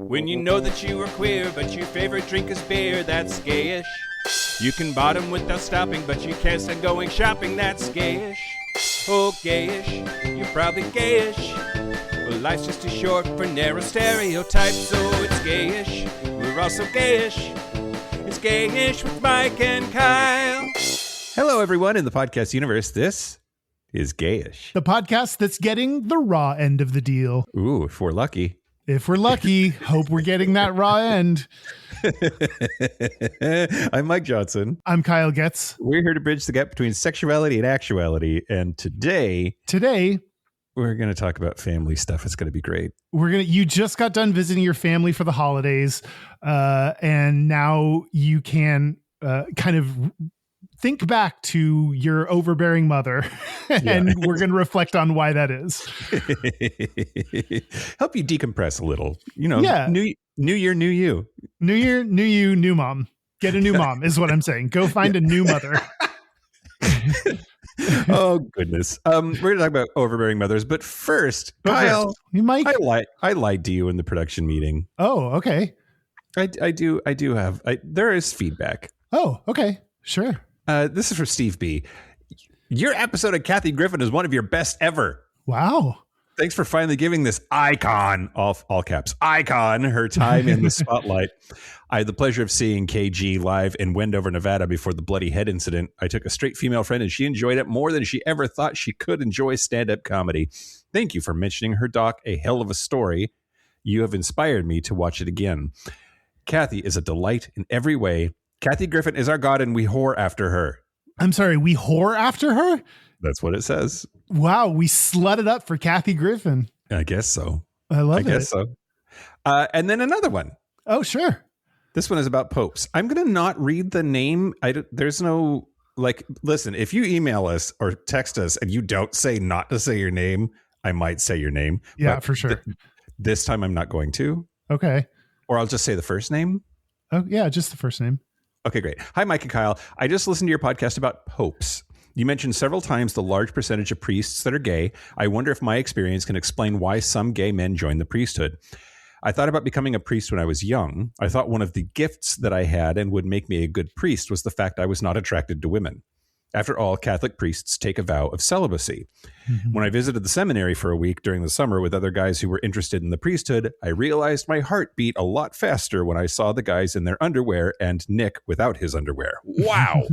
When you know that you are queer, but your favorite drink is beer, that's gayish. You can bottom without stopping, but you can't stand going shopping, that's gayish. Oh, gayish, you're probably gayish. Well, life's just too short for narrow stereotypes, so it's gayish. We're also gayish. It's Gayish with Mike and Kyle. Hello, everyone in the podcast universe. This is Gayish, the podcast that's getting the raw end of the deal. Ooh, if we're lucky. If we're lucky, hope we're getting that raw end. I'm Mike Johnson. I'm Kyle Getz. We're here to bridge the gap between sexuality and actuality. And today, we're going to talk about family stuff. It's going to be great. You just got done visiting your family for the holidays, and now you can kind of think back to your overbearing mother, and we're going to reflect on why that is. Help you decompress a little. You know, new year, new you. New year, new you, new mom. Get a new mom is what I'm saying. Go find a new mother. Oh goodness. We're gonna talk about overbearing mothers, but first, Kyle, Mike, I lied to you in the production meeting. Oh, okay. I do have there is feedback. Oh, okay, sure. This is for Steve B. Your episode of Kathy Griffin is one of your best ever. Wow. Thanks for finally giving this icon, all caps, icon, her time in the spotlight. I had the pleasure of seeing KG live in Wendover, Nevada before the bloody head incident. I took a straight female friend and she enjoyed it more than she ever thought she could enjoy stand-up comedy. Thank you for mentioning her doc, A Hell of a Story. You have inspired me to watch it again. Kathy is a delight in every way. Kathy Griffin is our god and we whore after her. I'm sorry, we whore after her? That's what it says. Wow, we slutted up for Kathy Griffin. I guess so. I guess so. And then another one. Oh, sure. This one is about popes. I'm going to not read the name. There's no, listen, if you email us or text us and you don't say not to say your name, I might say your name. Yeah, for sure. This time I'm not going to. Okay. Or I'll just say the first name. Oh, yeah, just the first name. Okay, great. Hi, Mike and Kyle. I just listened to your podcast about popes. You mentioned several times the large percentage of priests that are gay. I wonder if my experience can explain why some gay men join the priesthood. I thought about becoming a priest when I was young. I thought one of the gifts that I had and would make me a good priest was the fact I was not attracted to women. After all, Catholic priests take a vow of celibacy. Mm-hmm. When I visited the seminary for a week during the summer with other guys who were interested in the priesthood, I realized my heart beat a lot faster when I saw the guys in their underwear and Nick without his underwear. Wow.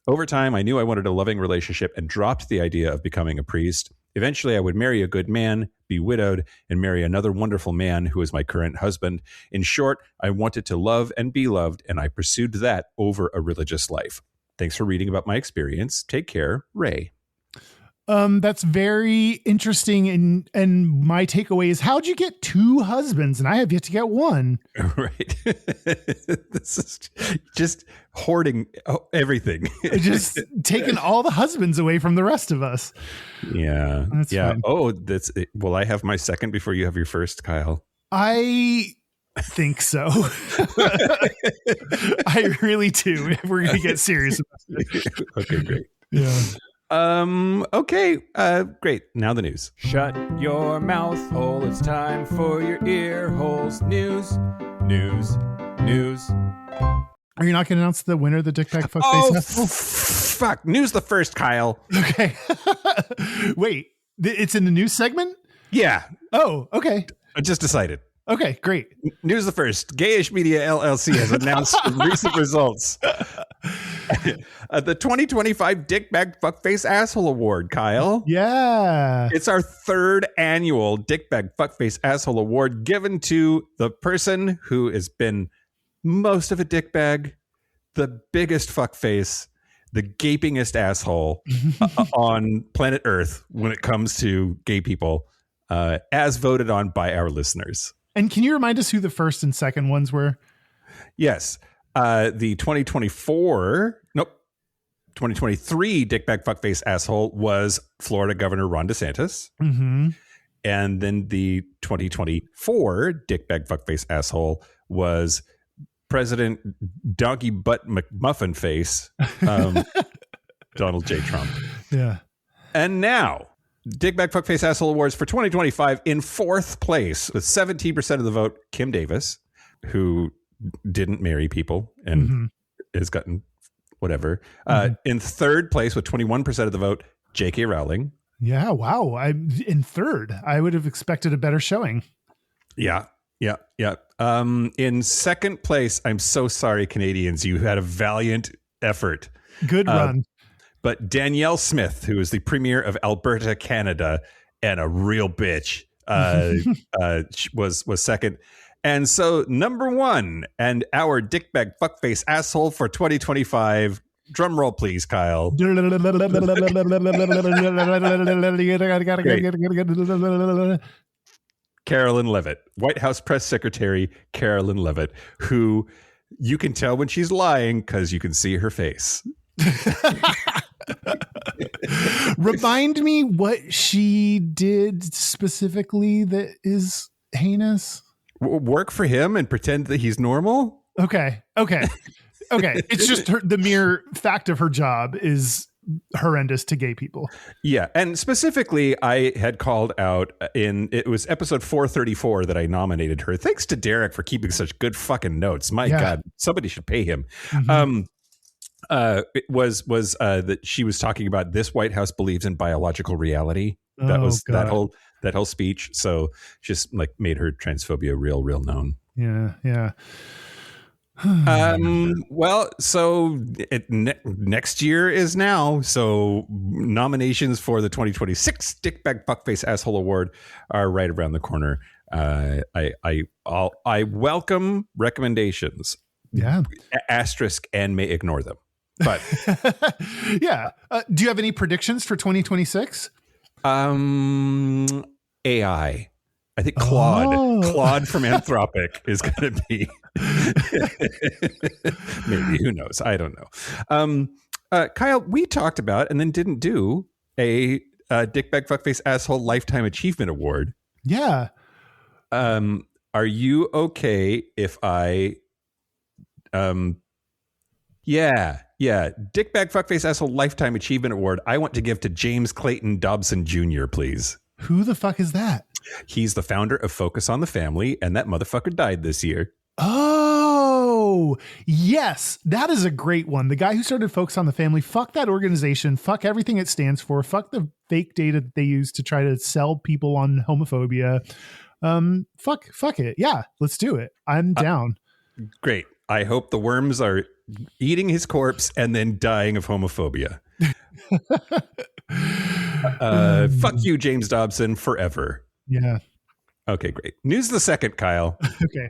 Over time, I knew I wanted a loving relationship and dropped the idea of becoming a priest. Eventually, I would marry a good man, be widowed, and marry another wonderful man who is my current husband. In short, I wanted to love and be loved, and I pursued that over a religious life. Thanks for reading about my experience. Take care, Ray. That's very interesting. And my takeaway is, how'd you get two husbands? And I have yet to get one. Right. This is just hoarding everything. Just taking all the husbands away from the rest of us. Yeah. That's fine. Oh, that's it. Will I have my second before you have your first, Kyle? I think so. I really do. If we're going to get serious about it. Okay, great. Yeah. Okay. Great. Now the news. Shut your mouth hole. It's time for your ear holes. News. Are you not going to announce the winner of the Dick Bag Fuck Face? Fuck. News the first, Kyle. Okay. Wait, it's in the news segment? Yeah. Oh, okay. I just decided. Okay, great. News the first. Gayish Media LLC has announced recent results. The 2025 Dick Bag Fuckface Asshole Award, Kyle. Yeah. It's our third annual Dick Bag Fuckface Asshole Award given to the person who has been most of a dickbag, the biggest fuckface, the gapingest asshole on planet Earth when it comes to gay people, as voted on by our listeners. And can you remind us who the first and second ones were? Yes. The 2023 Dickbag Fuckface Asshole was Florida Governor Ron DeSantis. Mm-hmm. And then the 2024 Dickbag Fuckface Asshole was President Donkey Butt McMuffin Face, Donald J. Trump. Yeah. And now Dickbag Fuckface Asshole Awards for 2025 in fourth place with 17% of the vote, Kim Davis, who didn't marry people and has gotten whatever. In third place with 21% of the vote, J.K. Rowling. Yeah, wow. I'm in third. I would have expected a better showing. Yeah. In second place, I'm so sorry, Canadians. You had a valiant effort. Good run. But Danielle Smith, who is the premier of Alberta, Canada, and a real bitch, was second. And so number one, and our dickbag fuckface asshole for 2025. Drum roll, please, Kyle. Carolyn Levitt, White House press secretary Carolyn Levitt, who you can tell when she's lying because you can see her face. Remind me what she did specifically that is heinous. Work for him and pretend that he's normal? Okay. It's just the mere fact of her job is horrendous to gay people. Yeah. And specifically, I had called out it was episode 434 that I nominated her. Thanks to Derek for keeping such good fucking notes. My God, somebody should pay him. It was that she was talking about this White House believes in biological reality. That was God. that whole speech. So just like made her transphobia real known. Yeah. Well, so next year is now. So nominations for the 2026 Dickbag Fuckface Asshole Award are right around the corner. I welcome recommendations. Yeah. Asterisk and may ignore them. But yeah. Do you have any predictions for 2026? AI. I think Claude from Anthropic is going to be maybe, who knows? I don't know. Kyle, we talked about and then didn't do a Dickbag Fuckface Asshole Lifetime Achievement Award. Yeah. Are you okay if I Yeah. Dickbag Fuckface Asshole Lifetime Achievement Award I want to give to James Clayton Dobson Jr., please. Who the fuck is that? He's the founder of Focus on the Family, and that motherfucker died this year. Oh, yes. That is a great one. The guy who started Focus on the Family, fuck that organization, fuck everything it stands for, fuck the fake data that they use to try to sell people on homophobia. Fuck it. Yeah, let's do it. I'm down. Great. I hope the worms are eating his corpse and then dying of homophobia. Fuck you, James Dobson, forever. Yeah. Okay, great. News the second, Kyle. Okay.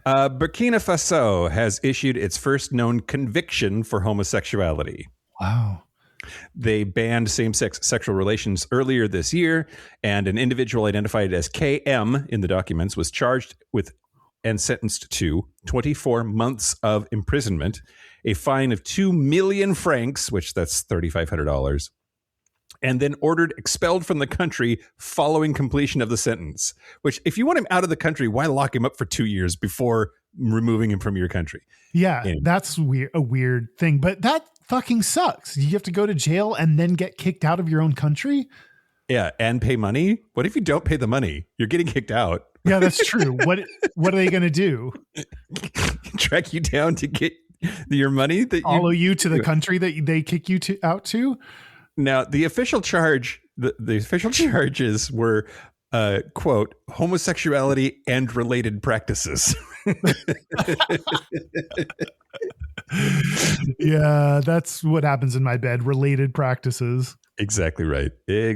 Burkina Faso has issued its first known conviction for homosexuality. Wow. They banned same-sex sexual relations earlier this year, and an individual identified as KM in the documents was charged with and sentenced to 24 months of imprisonment, a fine of 2 million francs, which that's $3,500, and then ordered expelled from the country following completion of the sentence. Which, if you want him out of the country, why lock him up for 2 years before removing him from your country? Yeah, that's a weird thing, but that fucking sucks. You have to go to jail and then get kicked out of your own country? Yeah, and pay money? What if you don't pay the money? You're getting kicked out. Yeah, that's true. What are they going to do? Track you down to get your money? Follow you to the country that they kick you out to? Now, the official charge, the official charges were, quote, homosexuality and related practices. Yeah, that's what happens in my bed. Related practices. Exactly right. The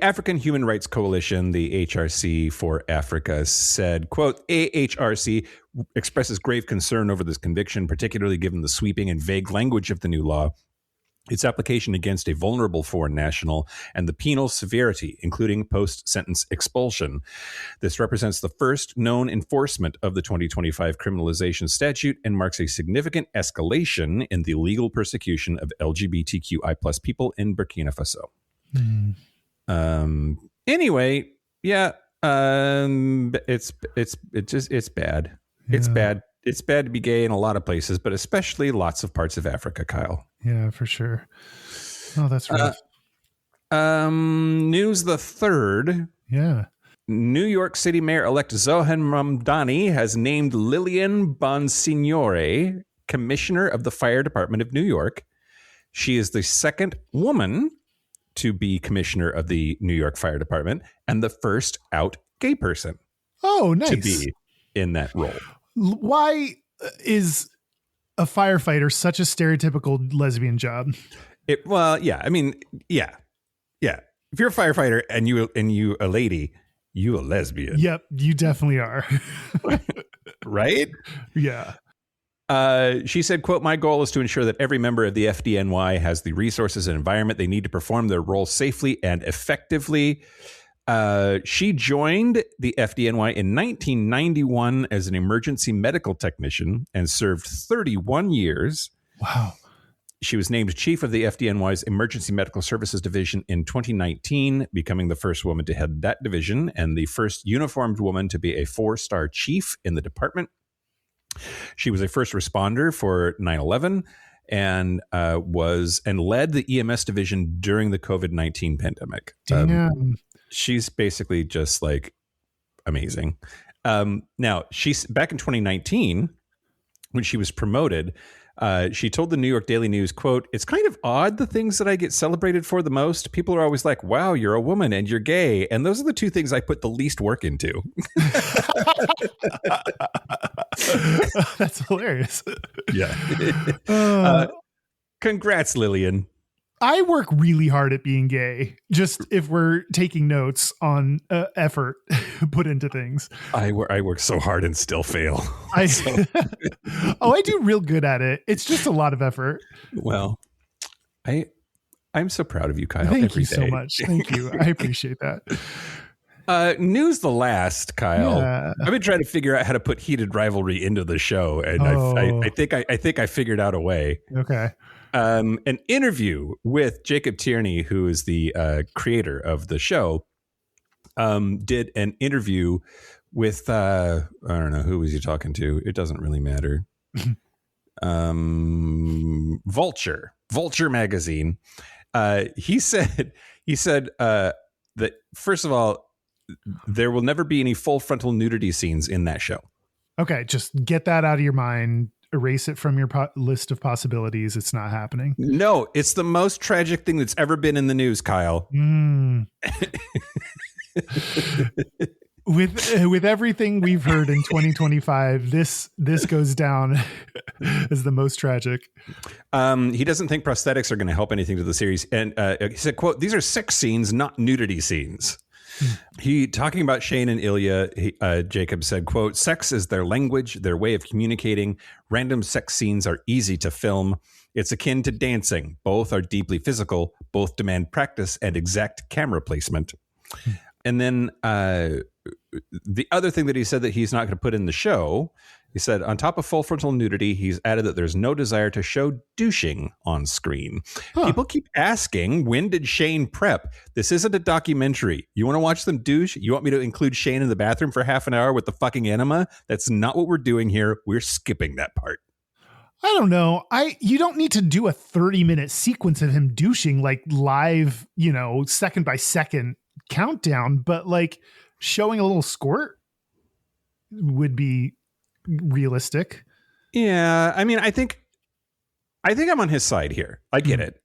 African Human Rights Coalition, the HRC for Africa, said, quote, AHRC expresses grave concern over this conviction, particularly given the sweeping and vague language of the new law, its application against a vulnerable foreign national, and the penal severity, including post-sentence expulsion. This represents the first known enforcement of the 2025 criminalization statute and marks a significant escalation in the legal persecution of LGBTQI+ people in Burkina Faso. Anyway, yeah, it's bad. Yeah. It's bad. It's bad to be gay in a lot of places, but especially lots of parts of Africa, Kyle. Yeah, for sure. Oh, that's rough. News the third. Yeah. New York City Mayor-elect Zohan Mamdani has named Lillian Bonsignore Commissioner of the Fire Department of New York. She is the second woman to be Commissioner of the New York Fire Department and the first out gay person to be in that role. Why is a firefighter such a stereotypical lesbian job? Well, yeah. I mean, yeah. If you're a firefighter and you a lady, you a lesbian. Yep, you definitely are. Right? Yeah. She said, quote, "My goal is to ensure that every member of the FDNY has the resources and environment they need to perform their role safely and effectively." She joined the FDNY in 1991 as an emergency medical technician and served 31 years. Wow. She was named chief of the FDNY's Emergency Medical Services Division in 2019, becoming the first woman to head that division and the first uniformed woman to be a 4-star chief in the department. She was a first responder for 9/11 and led the EMS division during the COVID-19 pandemic. Damn. She's basically just like amazing. Now, she's back in 2019 when she was promoted. She told the New York Daily News, quote, "It's kind of odd the things that I get celebrated for the most. People are always like, wow, you're a woman and you're gay. And those are the two things I put the least work into." That's hilarious. Yeah. Congrats, Lillian. I work really hard at being gay. Just if we're taking notes on effort put into things. I work so hard and still fail. I do real good at it. It's just a lot of effort. Well, I'm so proud of you, Kyle. Thank every you day. so much. Thank you. I appreciate that. News the last, Kyle. Yeah. I've been trying to figure out how to put heated rivalry into the show, and I think I figured out a way. Okay. An interview with Jacob Tierney, who is the creator of the show, did an interview with I don't know, who was he talking to? It doesn't really matter. Vulture magazine. He said that first of all, there will never be any full frontal nudity scenes in that show. Okay, just get that out of your mind. Erase it from your list of possibilities. It's not happening. No, it's the most tragic thing that's ever been in the news, Kyle. With everything we've heard in 2025, this goes down as the most tragic. He doesn't think prosthetics are going to help anything to the series. And he said, quote, "These are sex scenes, not nudity scenes." He talking about Shane and Ilya, Jacob said, quote, "Sex is their language, their way of communicating. Random sex scenes are easy to film. It's akin to dancing. Both are deeply physical. Both demand practice and exact camera placement." And then the other thing that he said that he's not going to put in the show, he said, on top of full frontal nudity, he's added that there's no desire to show douching on screen. People keep asking, when did Shane prep? This isn't a documentary. You want to watch them douche? You want me to include Shane in the bathroom for half an hour with the fucking enema? That's not what we're doing here. We're skipping that part. I don't know. You don't need to do a 30-minute sequence of him douching like live, second by second countdown, but like showing a little squirt would be realistic. Yeah, I mean, I think I'm on his side here. I get it.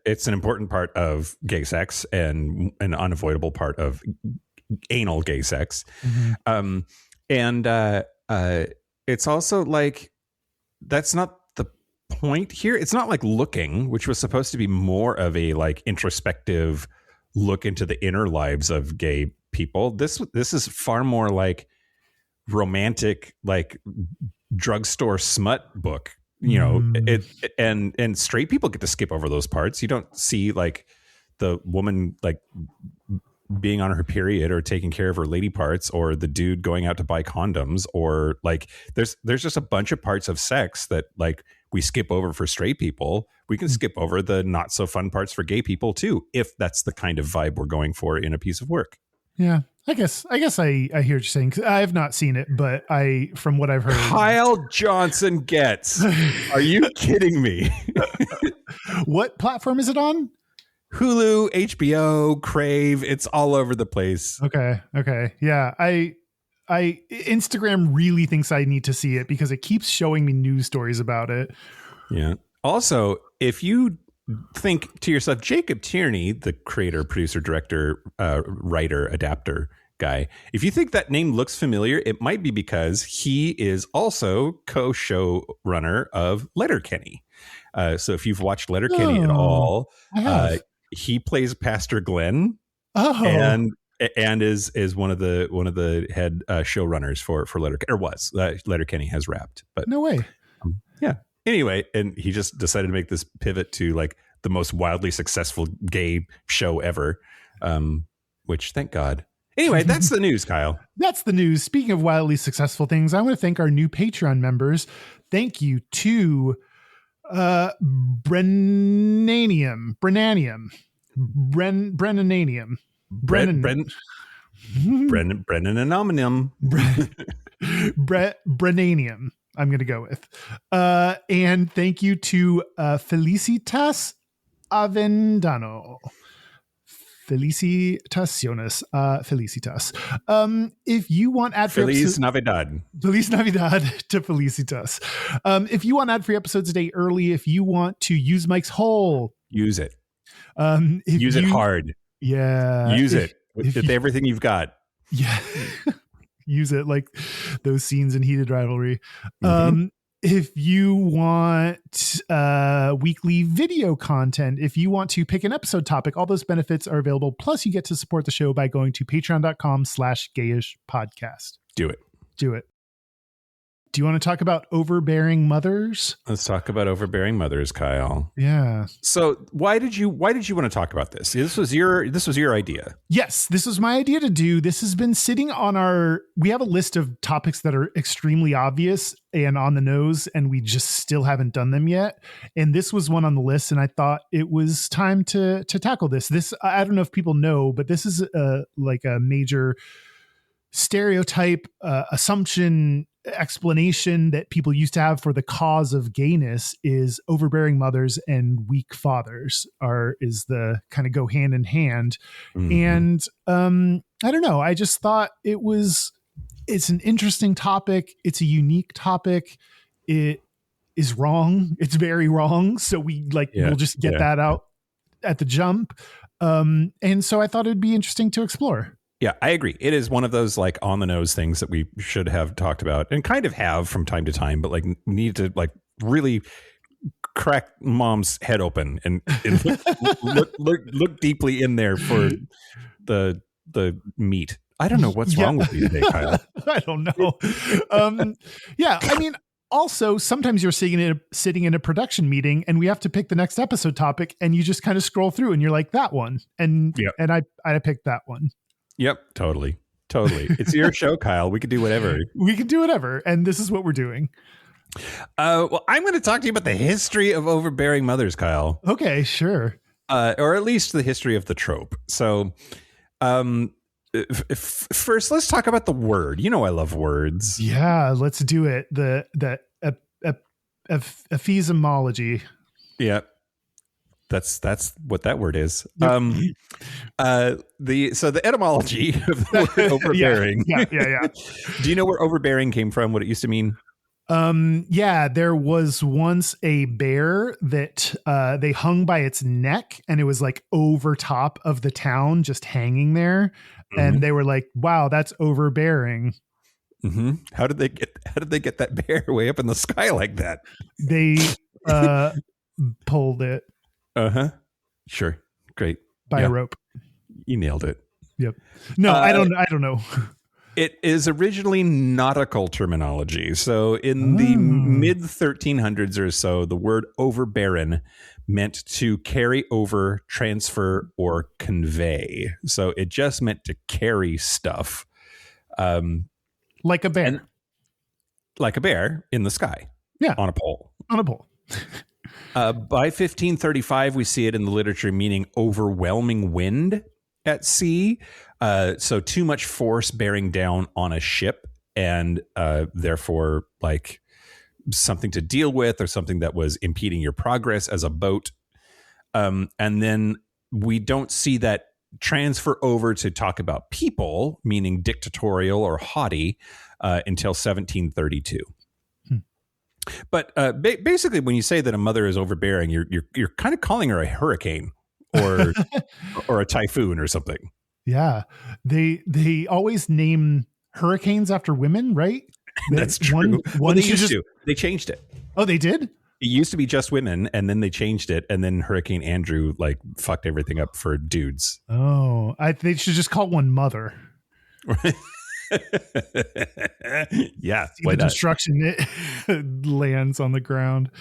It's an important part of gay sex and an unavoidable part of anal gay sex. And it's also like, that's not the point here. It's not like Looking, which was supposed to be more of a like introspective look into the inner lives of gay people. This is far more like romantic, like drugstore smut book, and straight people get to skip over those parts. You don't see like the woman like being on her period or taking care of her lady parts, or the dude going out to buy condoms, or like there's just a bunch of parts of sex that like we skip over for straight people. We can skip over the not so fun parts for gay people too, if that's the kind of vibe we're going for in a piece of work. Yeah, I guess I hear what you're saying. I have not seen it, but from what I've heard, Kyle Johnson gets. Are you kidding me? What platform is it on? Hulu, HBO, Crave. It's all over the place. Okay. Yeah. I Instagram really thinks I need to see it because it keeps showing me news stories about it. Yeah. Also, if you think to yourself, Jacob Tierney, the creator, producer, director, writer, adapter guy, if you think that name looks familiar, it might be because he is also co-show runner of Letterkenny. So if you've watched Letterkenny at all, he plays Pastor Glenn. And is one of the head showrunners for Letterkenny, or was. Letterkenny has wrapped, but no way. Yeah. Anyway, and he just decided to make this pivot to like the most wildly successful gay show ever, which thank God. Anyway, that's the news, Kyle. That's the news. Speaking of wildly successful things, I want to thank our new Patreon members. Thank you to Brennanium. Brennanium. I'm going to go with. And thank you to Felicitas Avendano. Felicitaciones. Felicitas. If you want ad-free Feliz Navidad. Feliz Navidad to Felicitas. If you want ad-free episodes a day early, if you want to use Mike's hole, use it. Use it hard. Yeah. Use it with everything you've got. Yeah. Use it like those scenes in Heated Rivalry. If you want weekly video content, if you want to pick an episode topic, all those benefits are available. Plus, you get to support the show by going to patreon.com/Gayish podcast. Do it. Do you want to talk about Overbearing Mothers? Let's talk about Overbearing Mothers, Kyle. Yeah. So why did you want to talk about this? This was your idea. Yes, this was my idea to do. This has been sitting on we have a list of topics that are extremely obvious and on the nose, and we just still haven't done them yet. And this was one on the list, and I thought it was time to tackle this. This, I don't know if people know, but this is like a major stereotype, assumption, explanation that people used to have for the cause of gayness is overbearing mothers and weak fathers is the kind of go hand in hand. And I don't know, I just thought it's an interesting topic. It's a unique topic. It is wrong. It's very wrong. So we'll just get that out at the jump. And so I thought it'd be interesting to explore. Yeah, I agree. It is one of those like on the nose things that we should have talked about and kind of have from time to time, but like need to like really crack mom's head open and look deeply in there for the meat. I don't know what's wrong with you today, Kyle. I don't know. Yeah, I mean, also sometimes you're sitting in a production meeting and we have to pick the next episode topic, and you just kind of scroll through and you're like, that one, and I picked that one. Yep, totally. It's your show, Kyle. We could do whatever. And this is what we're doing. Well, I'm going to talk to you about the history of overbearing mothers, Kyle. Okay, sure. Or at least the history of the trope. So first, let's talk about the word. You know, I love words. Yeah, let's do it. The ephemology. Yeah. That's what that word is. Yep. The etymology of the word overbearing. Yeah. Do you know where overbearing came from? What it used to mean? There was once a bear that they hung by its neck, and it was like over top of the town, just hanging there. And they were like, "Wow, that's overbearing." How did they get that bear way up in the sky like that? They pulled it. Sure. Great. By a rope. You nailed it. Yep. No, I don't know. It is originally nautical terminology. So in the mid 1300s or so, the word overbearing meant to carry over, transfer, or convey. So it just meant to carry stuff. Like a bear. Like a bear in the sky. Yeah. On a pole. By 1535, we see it in the literature meaning overwhelming wind at sea. So too much force bearing down on a ship, and therefore like something to deal with or something that was impeding your progress as a boat And then we don't see that transfer over to talk about people, meaning dictatorial or haughty, until 1732. But basically, when you say that a mother is overbearing, you're kind of calling her a hurricane or or a typhoon or something. Yeah, they always name hurricanes after women, right? That's true. Well, they used to. They changed it. Oh, they did? It used to be just women, and then they changed it, and then Hurricane Andrew like fucked everything up for dudes. Oh, they should just call one mother. Yeah, see the destruction it lands on the ground.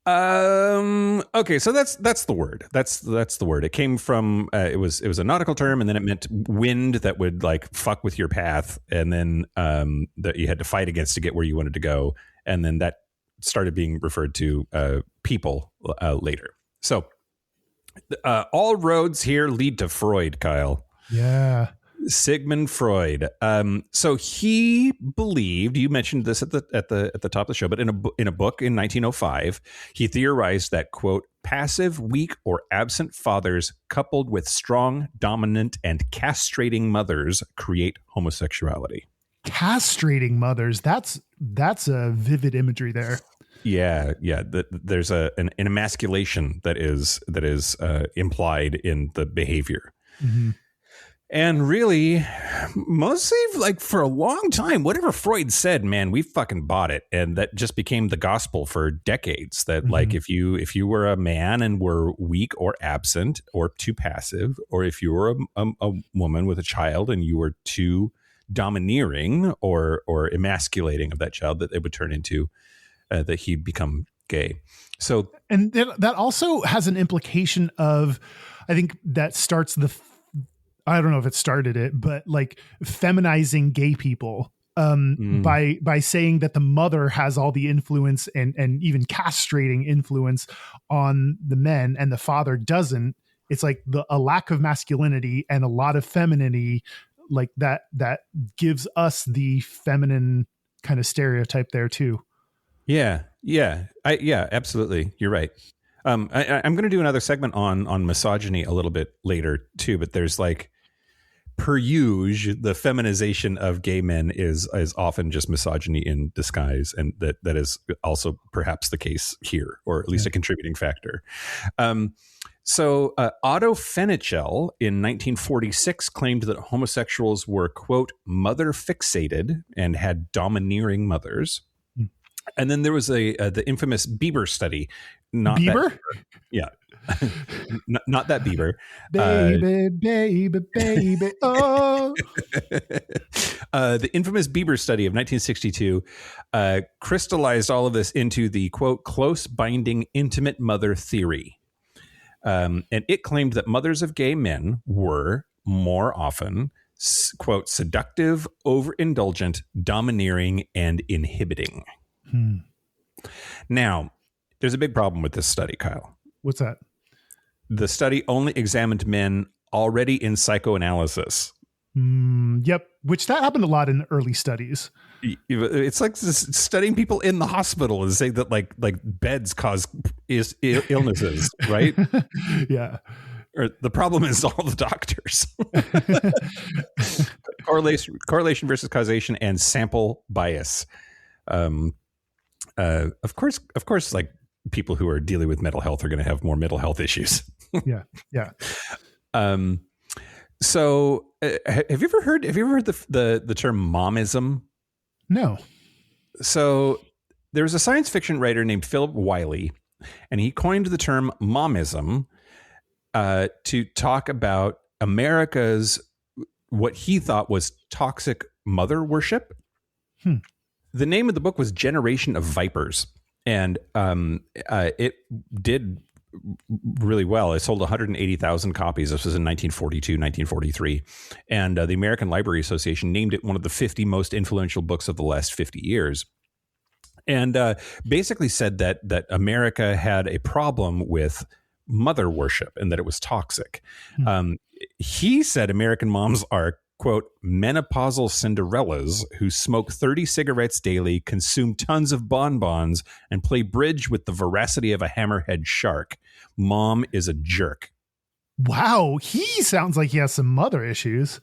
Okay, so that's the word. That's the word. It came from it was a nautical term, and then it meant wind that would like fuck with your path, and then that you had to fight against to get where you wanted to go, and then that started being referred to people later. So all roads here lead to Freud, Kyle. Yeah. Sigmund Freud. So he believed, you mentioned this at the top of the show, but in a book in 1905, he theorized that, quote, passive, weak, or absent fathers coupled with strong, dominant, and castrating mothers create homosexuality. Castrating mothers. That's a vivid imagery there. Yeah. There's an emasculation that is implied in the behavior. Mm-hmm. And really, mostly like for a long time, whatever Freud said, man, we fucking bought it. And that just became the gospel for decades that like if you were a man and were weak or absent or too passive, or if you were a woman with a child and you were too domineering or emasculating of that child, that it would turn into that he'd become gay. So, and that also has an implication of, I think that starts I don't know if it started it, but like feminizing gay people by saying that the mother has all the influence and even castrating influence on the men and the father doesn't. It's like a lack of masculinity and a lot of femininity, like that gives us the feminine kind of stereotype there too. Yeah, absolutely. You're right. I'm going to do another segment on misogyny a little bit later too, but there's like, per usual, the feminization of gay men is often just misogyny in disguise, and that is also perhaps the case here, or at least a contributing factor. So Otto Fenichel in 1946 claimed that homosexuals were, quote, mother fixated and had domineering mothers. And then there was the infamous Bieber study. Not Bieber? Yeah. not that Bieber. Baby, oh. The infamous Bieber study of 1962 crystallized all of this into the, quote, close binding intimate mother theory. And it claimed that mothers of gay men were more often, quote, seductive, overindulgent, domineering, and inhibiting. Now, there's a big problem with this study, Kyle. What's that? The study only examined men already in psychoanalysis. Yep. Which that happened a lot in early studies. It's like studying people in the hospital and saying that like beds cause illnesses, right? Yeah. Or the problem is all the doctors. Correlation versus causation and sample bias. Of course, like people who are dealing with mental health are going to have more mental health issues. Yeah. So, have you ever heard the term momism? No. So, there was a science fiction writer named Philip Wiley, and he coined the term momism to talk about America's what he thought was toxic mother worship. The name of the book was Generation of Vipers, and it did really well. It sold 180,000 copies. This was in 1942, 1943. And the American Library Association named it one of the 50 most influential books of the last 50 years. And basically said that America had a problem with mother worship and that it was toxic. He said American moms are, quote, menopausal Cinderellas who smoke 30 cigarettes daily, consume tons of bonbons, and play bridge with the voracity of a hammerhead shark. Mom is a jerk. Wow. He sounds like he has some mother issues.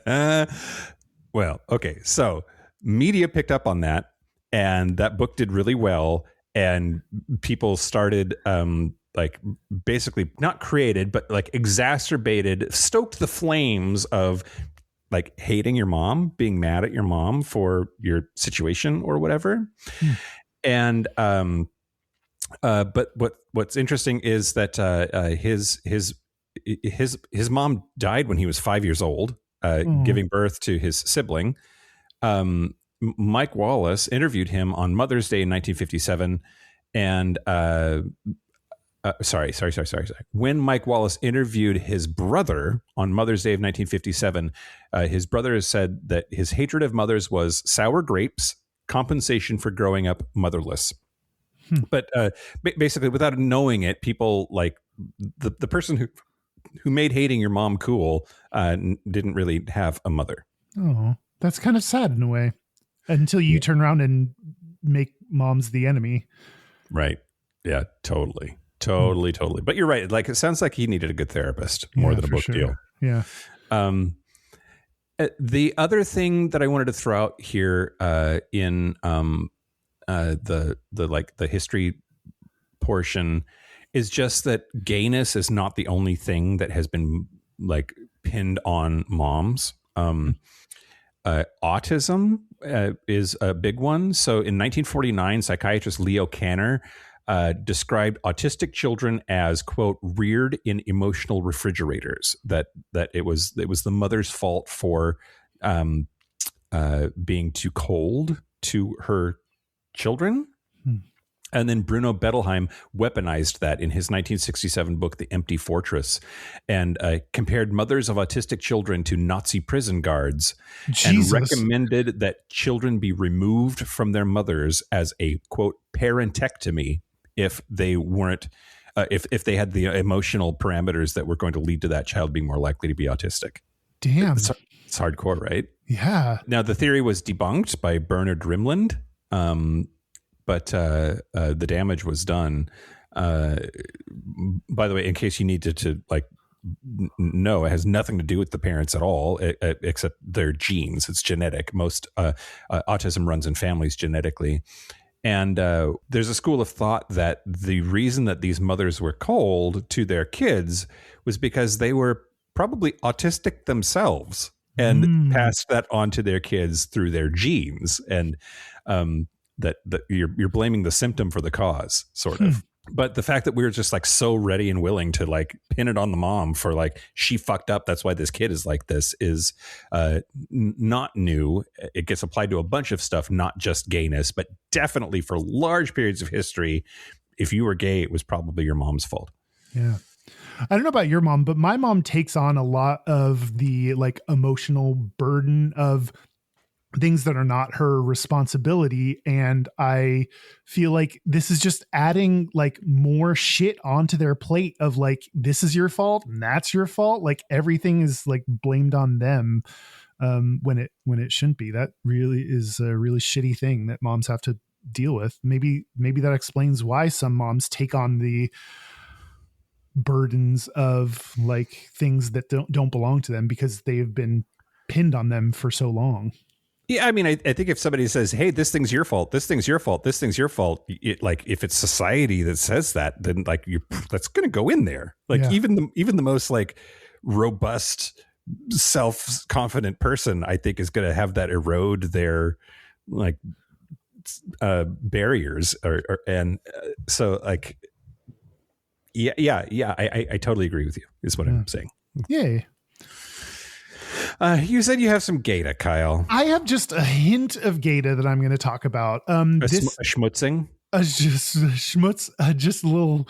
Well, okay. So media picked up on that, and that book did really well. And people started, like basically not created, but like exacerbated, stoked the flames of like hating your mom, being mad at your mom for your situation or whatever. And, but what's interesting is that, his mom died when he was 5 years old, giving birth to his sibling. Mike Wallace interviewed him on Mother's Day in 1957. And, sorry. When Mike Wallace interviewed his brother on Mother's Day of 1957, his brother has said that his hatred of mothers was sour grapes, compensation for growing up motherless. But basically, without knowing it, people like the person who made hating your mom cool didn't really have a mother. Oh, that's kind of sad in a way. Until you turn around and make moms the enemy. Right. Yeah, totally. But you're right. Like, it sounds like he needed a good therapist more than a book deal. Yeah. The other thing that I wanted to throw out here in the history portion is just that gayness is not the only thing that has been like pinned on moms. Autism is a big one. So in 1949, psychiatrist Leo Kanner described autistic children as, quote, reared in emotional refrigerators, that it was the mother's fault for being too cold to her children. And then Bruno Bettelheim weaponized that in his 1967 book, The Empty Fortress, and compared mothers of autistic children to Nazi prison guards. Jesus. And recommended that children be removed from their mothers as a, quote, parentectomy if they weren't, if they had the emotional parameters that were going to lead to that child being more likely to be autistic. Damn. It's hardcore, right? Yeah. Now, the theory was debunked by Bernard Rimland. But the damage was done. By the way, in case you needed to like know, it has nothing to do with the parents at all, except their genes. It's genetic. Most autism runs in families genetically. And there's a school of thought that the reason that these mothers were cold to their kids was because they were probably autistic themselves and passed that on to their kids through their genes. And that you're blaming the symptom for the cause, sort of. But the fact that we're just like so ready and willing to like pin it on the mom for like, she fucked up, that's why this kid is like this, is not new. It gets applied to a bunch of stuff, not just gayness, but definitely for large periods of history. If you were gay, it was probably your mom's fault. Yeah. I don't know about your mom, but my mom takes on a lot of the like emotional burden of things that are not her responsibility. And I feel like this is just adding like more shit onto their plate of like, this is your fault and that's your fault. Like everything is like blamed on them when it shouldn't be. That really is a really shitty thing that moms have to deal with. Maybe that explains why some moms take on the burdens of like things that don't belong to them because they've been pinned on them for so long. Yeah, I mean, I think if somebody says, "Hey, this thing's your fault. This thing's your fault. This thing's your fault," like if it's society that says that, then like that's going to go in there. Like even the most like robust, self-confident person, I think, is going to have that erode their like barriers, so like, I totally agree with you. Is what I'm saying. Yay. You said you have some Gata, Kyle. I have just a hint of Gata that I'm going to talk about. A schmutzing? Just schmutz, just a little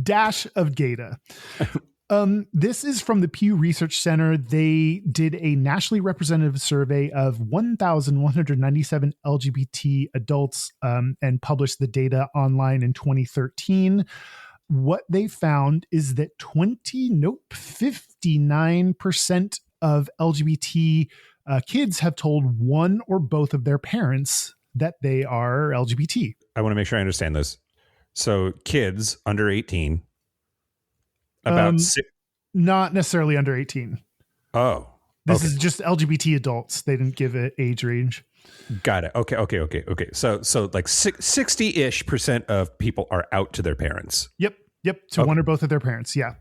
dash of Gata. This is from the Pew Research Center. They did a nationally representative survey of 1,197 LGBT adults and published the data online in 2013. What they found is that 59% of LGBT kids have told one or both of their parents that they are LGBT. I want to make sure I understand this. So kids under 18. About Not necessarily under 18. Oh. This is just LGBT adults. They didn't give it age range. Got it. Okay. So like 60-ish% of people are out to their parents. Yep. To one or both of their parents. Yeah.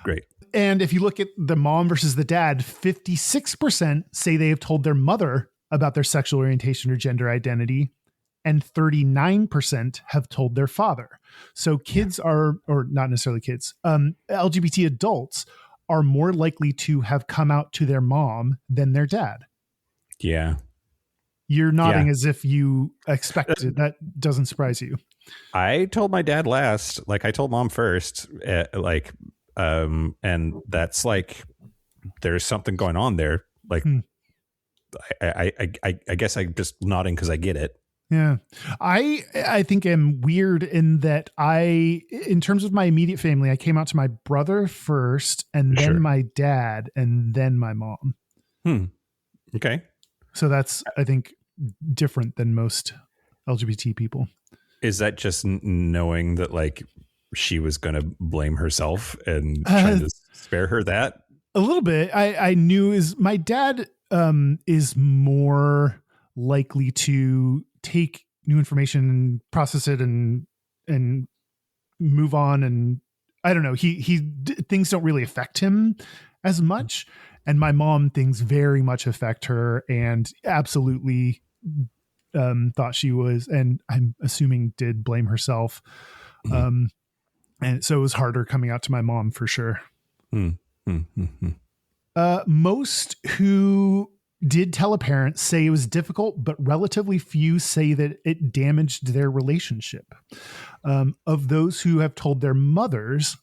Great. And if you look at the mom versus the dad, 56% say they have told their mother about their sexual orientation or gender identity, and 39% have told their father. So kids are, or not necessarily kids, LGBT adults are more likely to have come out to their mom than their dad. Yeah. You're nodding as if you expected. That doesn't surprise you. I told my dad last, like I told mom first, and that's like, there's something going on there. Like, I guess I'm just nodding because I get it. Yeah. I think I'm weird in that in terms of my immediate family, I came out to my brother first and then my dad and then my mom. Okay. So that's, I think, different than most LGBT people. Is that just knowing that like she was going to blame herself and trying to spare her that? A little bit. I knew my dad is more likely to take new information and process it and move on. And I don't know, things don't really affect him as much. And my mom, things very much affect her and absolutely thought she was, and I'm assuming did blame herself. And so it was harder coming out to my mom for sure. Most who did tell a parent say it was difficult, but relatively few say that it damaged their relationship. Of those who have told their mothers,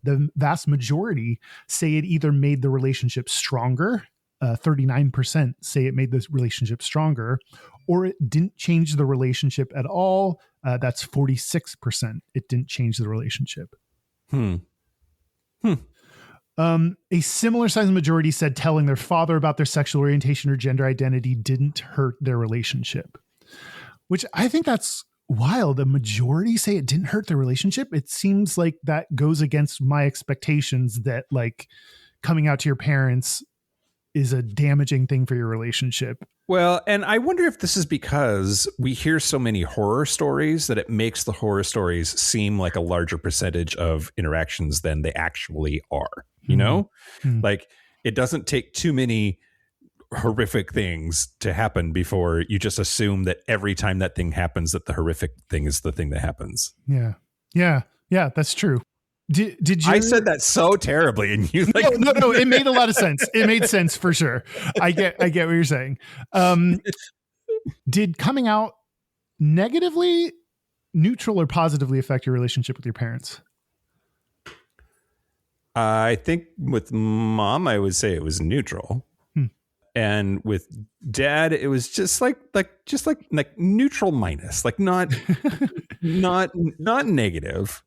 the vast majority say it either made the relationship stronger, 39% say it made the relationship stronger, or it didn't change the relationship at all. That's 46%. It didn't change the relationship. A similar size majority said telling their father about their sexual orientation or gender identity didn't hurt their relationship, which I think that's wild. The majority say it didn't hurt their relationship. It seems like that goes against my expectations that like coming out to your parents is a damaging thing for your relationship. Well, and I wonder if this is because we hear so many horror stories that it makes the horror stories seem like a larger percentage of interactions than they actually are. You know, like it doesn't take too many horrific things to happen before you just assume that every time that thing happens, that the horrific thing is the thing that happens. Yeah, that's true. Did you? I said that so terribly, and you like no. It made a lot of sense. It made sense for sure. I get what you're saying. Did coming out negatively, neutral, or positively affect your relationship with your parents? I think with mom, I would say it was neutral, and with dad, it was just like neutral minus, like not negative.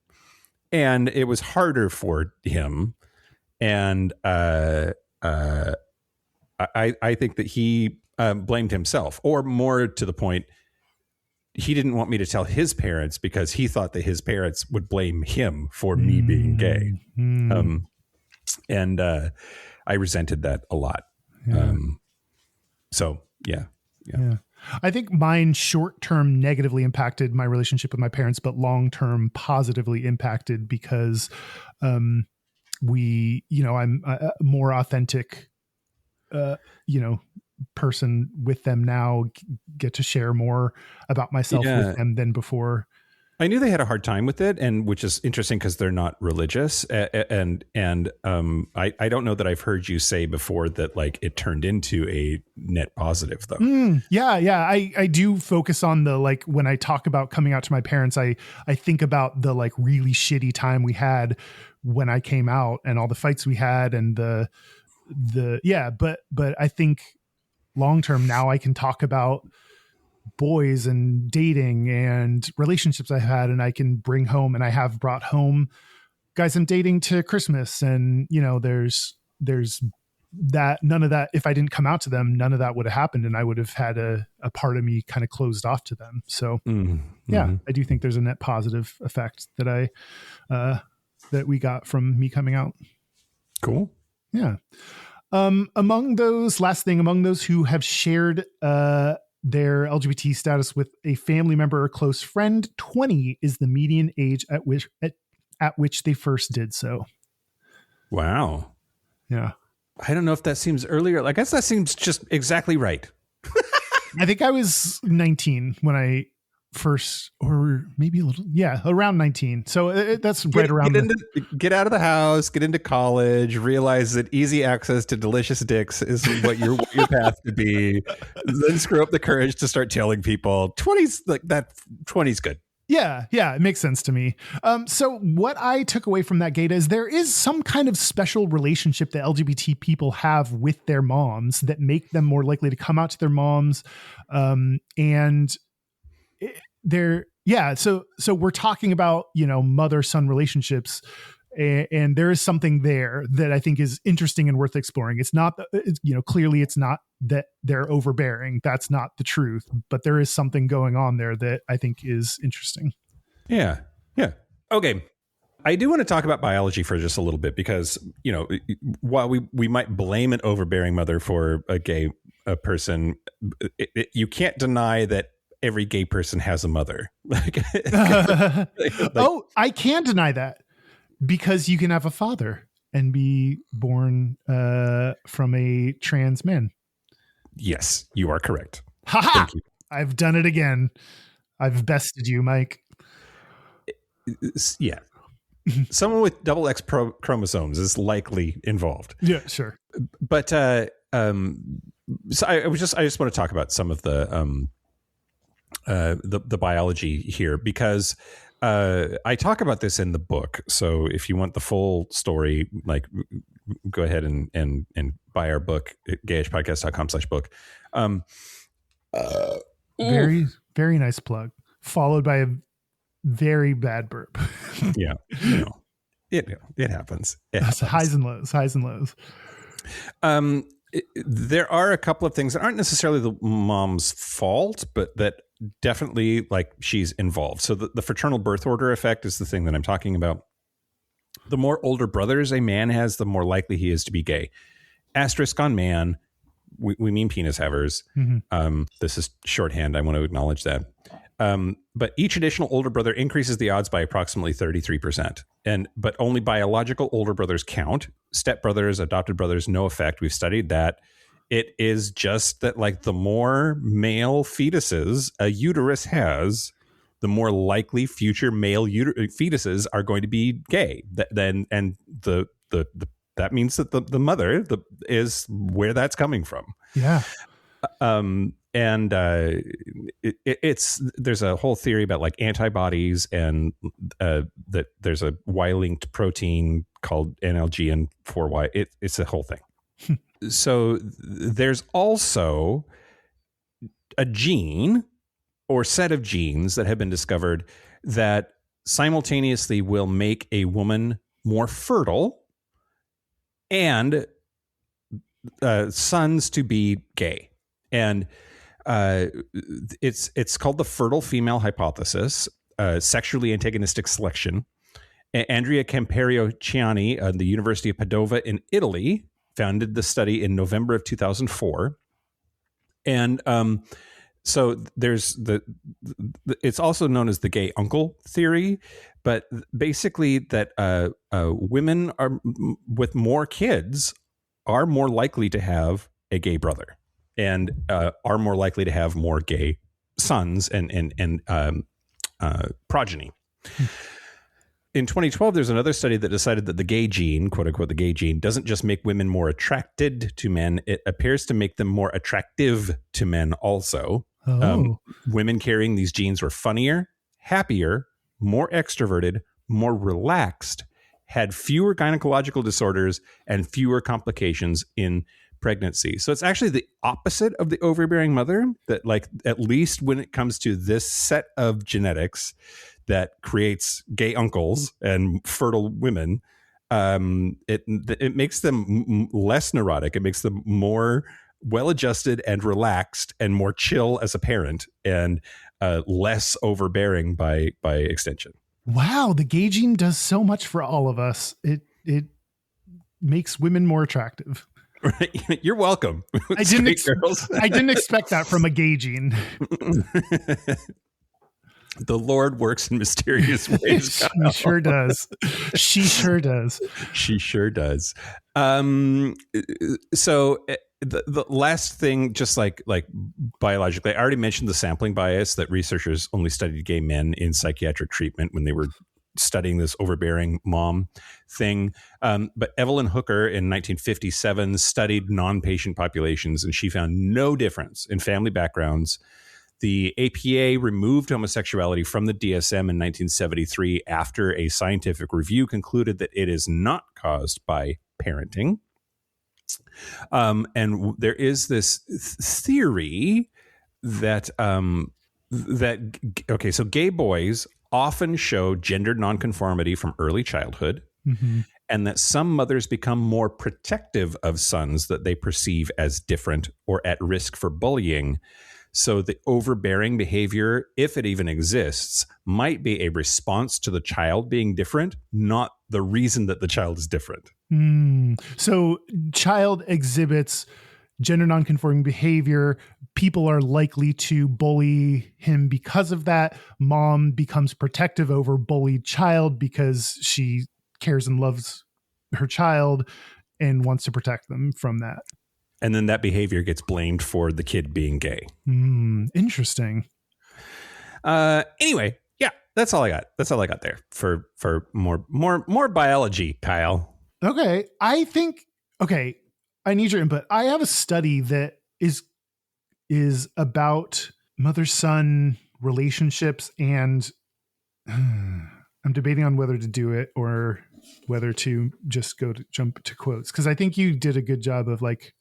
And it was harder for him. And I think that he blamed himself, or more to the point, he didn't want me to tell his parents because he thought that his parents would blame him for me being gay. And I resented that a lot. Yeah. I think mine short-term negatively impacted my relationship with my parents, but long-term positively impacted because I'm a more authentic, person with them now, get to share more about myself with them than before. I knew they had a hard time with it, and which is interesting because they're not religious. And I don't know that I've heard you say before that like it turned into a net positive though. Yeah. I do focus on the, like, when I talk about coming out to my parents, I think about the like really shitty time we had when I came out and all the fights we had and but I think long term now I can talk about boys and dating and relationships I had, and I can bring home, and I have brought home guys I'm dating to Christmas. And, there's that none of that, if I didn't come out to them, none of that would have happened, and I would have had a part of me kind of closed off to them. So yeah, I do think there's a net positive effect that that we got from me coming out. Cool. Yeah. Among those who have shared their LGBT status with a family member or close friend, 20 is the median age at which they first did so. Wow. Yeah. I don't know if that seems earlier. I guess that seems just exactly right. I think I was 19 when I first, or maybe a little, around 19. So that's right around. Get out of the house, get into college, realize that easy access to delicious dicks is what your path to be. Then screw up the courage to start telling people 20's like that. 20's good. Yeah, it makes sense to me. So what I took away from that data is there is some kind of special relationship that LGBT people have with their moms that make them more likely to come out to their moms. So we're talking about, mother-son relationships, and there is something there that I think is interesting and worth exploring. It's not, clearly it's not that they're overbearing. That's not the truth, but there is something going on there that I think is interesting. Yeah. Okay. I do want to talk about biology for just a little bit because, while we might blame an overbearing mother for a gay person, you can't deny that every gay person has a mother. Oh, I can deny that because you can have a father and be born from a trans man. Yes, you are correct. Thank you. I've done it again. I've bested you, Mike. Yeah. Someone with double X chromosomes is likely involved. Yeah, sure. But so I just want to talk about some of the biology here because I talk about this in the book. So if you want the full story, go ahead and buy our book at gayishpodcast.com/book. Very, very nice plug, followed by a very bad burp. Yeah. It happens. Highs and lows. There are a couple of things that aren't necessarily the mom's fault, but that definitely she's involved. So the fraternal birth order effect is the thing that I'm talking about. The more older brothers a man has, the more likely he is to be gay. Asterisk on man. We mean penis havers. Mm-hmm. This is shorthand. I want to acknowledge that. But each additional older brother increases the odds by approximately 33%. But only biological older brothers count. Stepbrothers, adopted brothers, no effect. We've studied that. It is just that the more male fetuses a uterus has, the more likely future male fetuses are going to be gay. That means that the mother is where that's coming from. Yeah. There's a whole theory about antibodies and that there's a Y-linked protein called NLGN4Y. It's a whole thing. So there's also a gene or set of genes that have been discovered that simultaneously will make a woman more fertile and sons to be gay. And it's called the fertile female hypothesis, sexually antagonistic selection. Andrea Camperio-Ciani at the University of Padova in Italy founded the study in November of 2004. And so there's it's also known as the gay uncle theory, but basically that women are with more kids are more likely to have a gay brother and are more likely to have more gay sons and progeny. In 2012, there's another study that decided that the gay gene, quote unquote, the gay gene, doesn't just make women more attracted to men. It appears to make them more attractive to men also. Women carrying these genes were funnier, happier, more extroverted, more relaxed, had fewer gynecological disorders, and fewer complications in pregnancy. So it's actually the opposite of the overbearing mother, that at least when it comes to this set of genetics that creates gay uncles and fertile women, it makes them less neurotic. It makes them more well-adjusted and relaxed and more chill as a parent, and less overbearing by extension. Wow, the gay gene does so much for all of us. It makes women more attractive. Right. You're welcome. I didn't expect that from a gay gene. The Lord works in mysterious ways. She sure does. She sure does. She sure does. So the last thing, just like biologically, I already mentioned the sampling bias, that researchers only studied gay men in psychiatric treatment when they were studying this overbearing mom thing. But Evelyn Hooker in 1957 studied non-patient populations, and she found no difference in family backgrounds. The APA removed homosexuality from the DSM in 1973 after a scientific review concluded that it is not caused by parenting. And there is this theory that so gay boys often show gender nonconformity from early childhood, and that some mothers become more protective of sons that they perceive as different or at risk for bullying. So the overbearing behavior, if it even exists, might be a response to the child being different, not the reason that the child is different. So child exhibits gender nonconforming behavior. People are likely to bully him because of that. Mom becomes protective over bullied child because she cares and loves her child and wants to protect them from that. And then that behavior gets blamed for the kid being gay. Interesting. Anyway, yeah, that's all I got. That's all I got there for more biology, Kyle. Okay. I need your input. I have a study that is about mother-son relationships, and I'm debating on whether to do it or whether to just jump to quotes, because I think you did a good job of like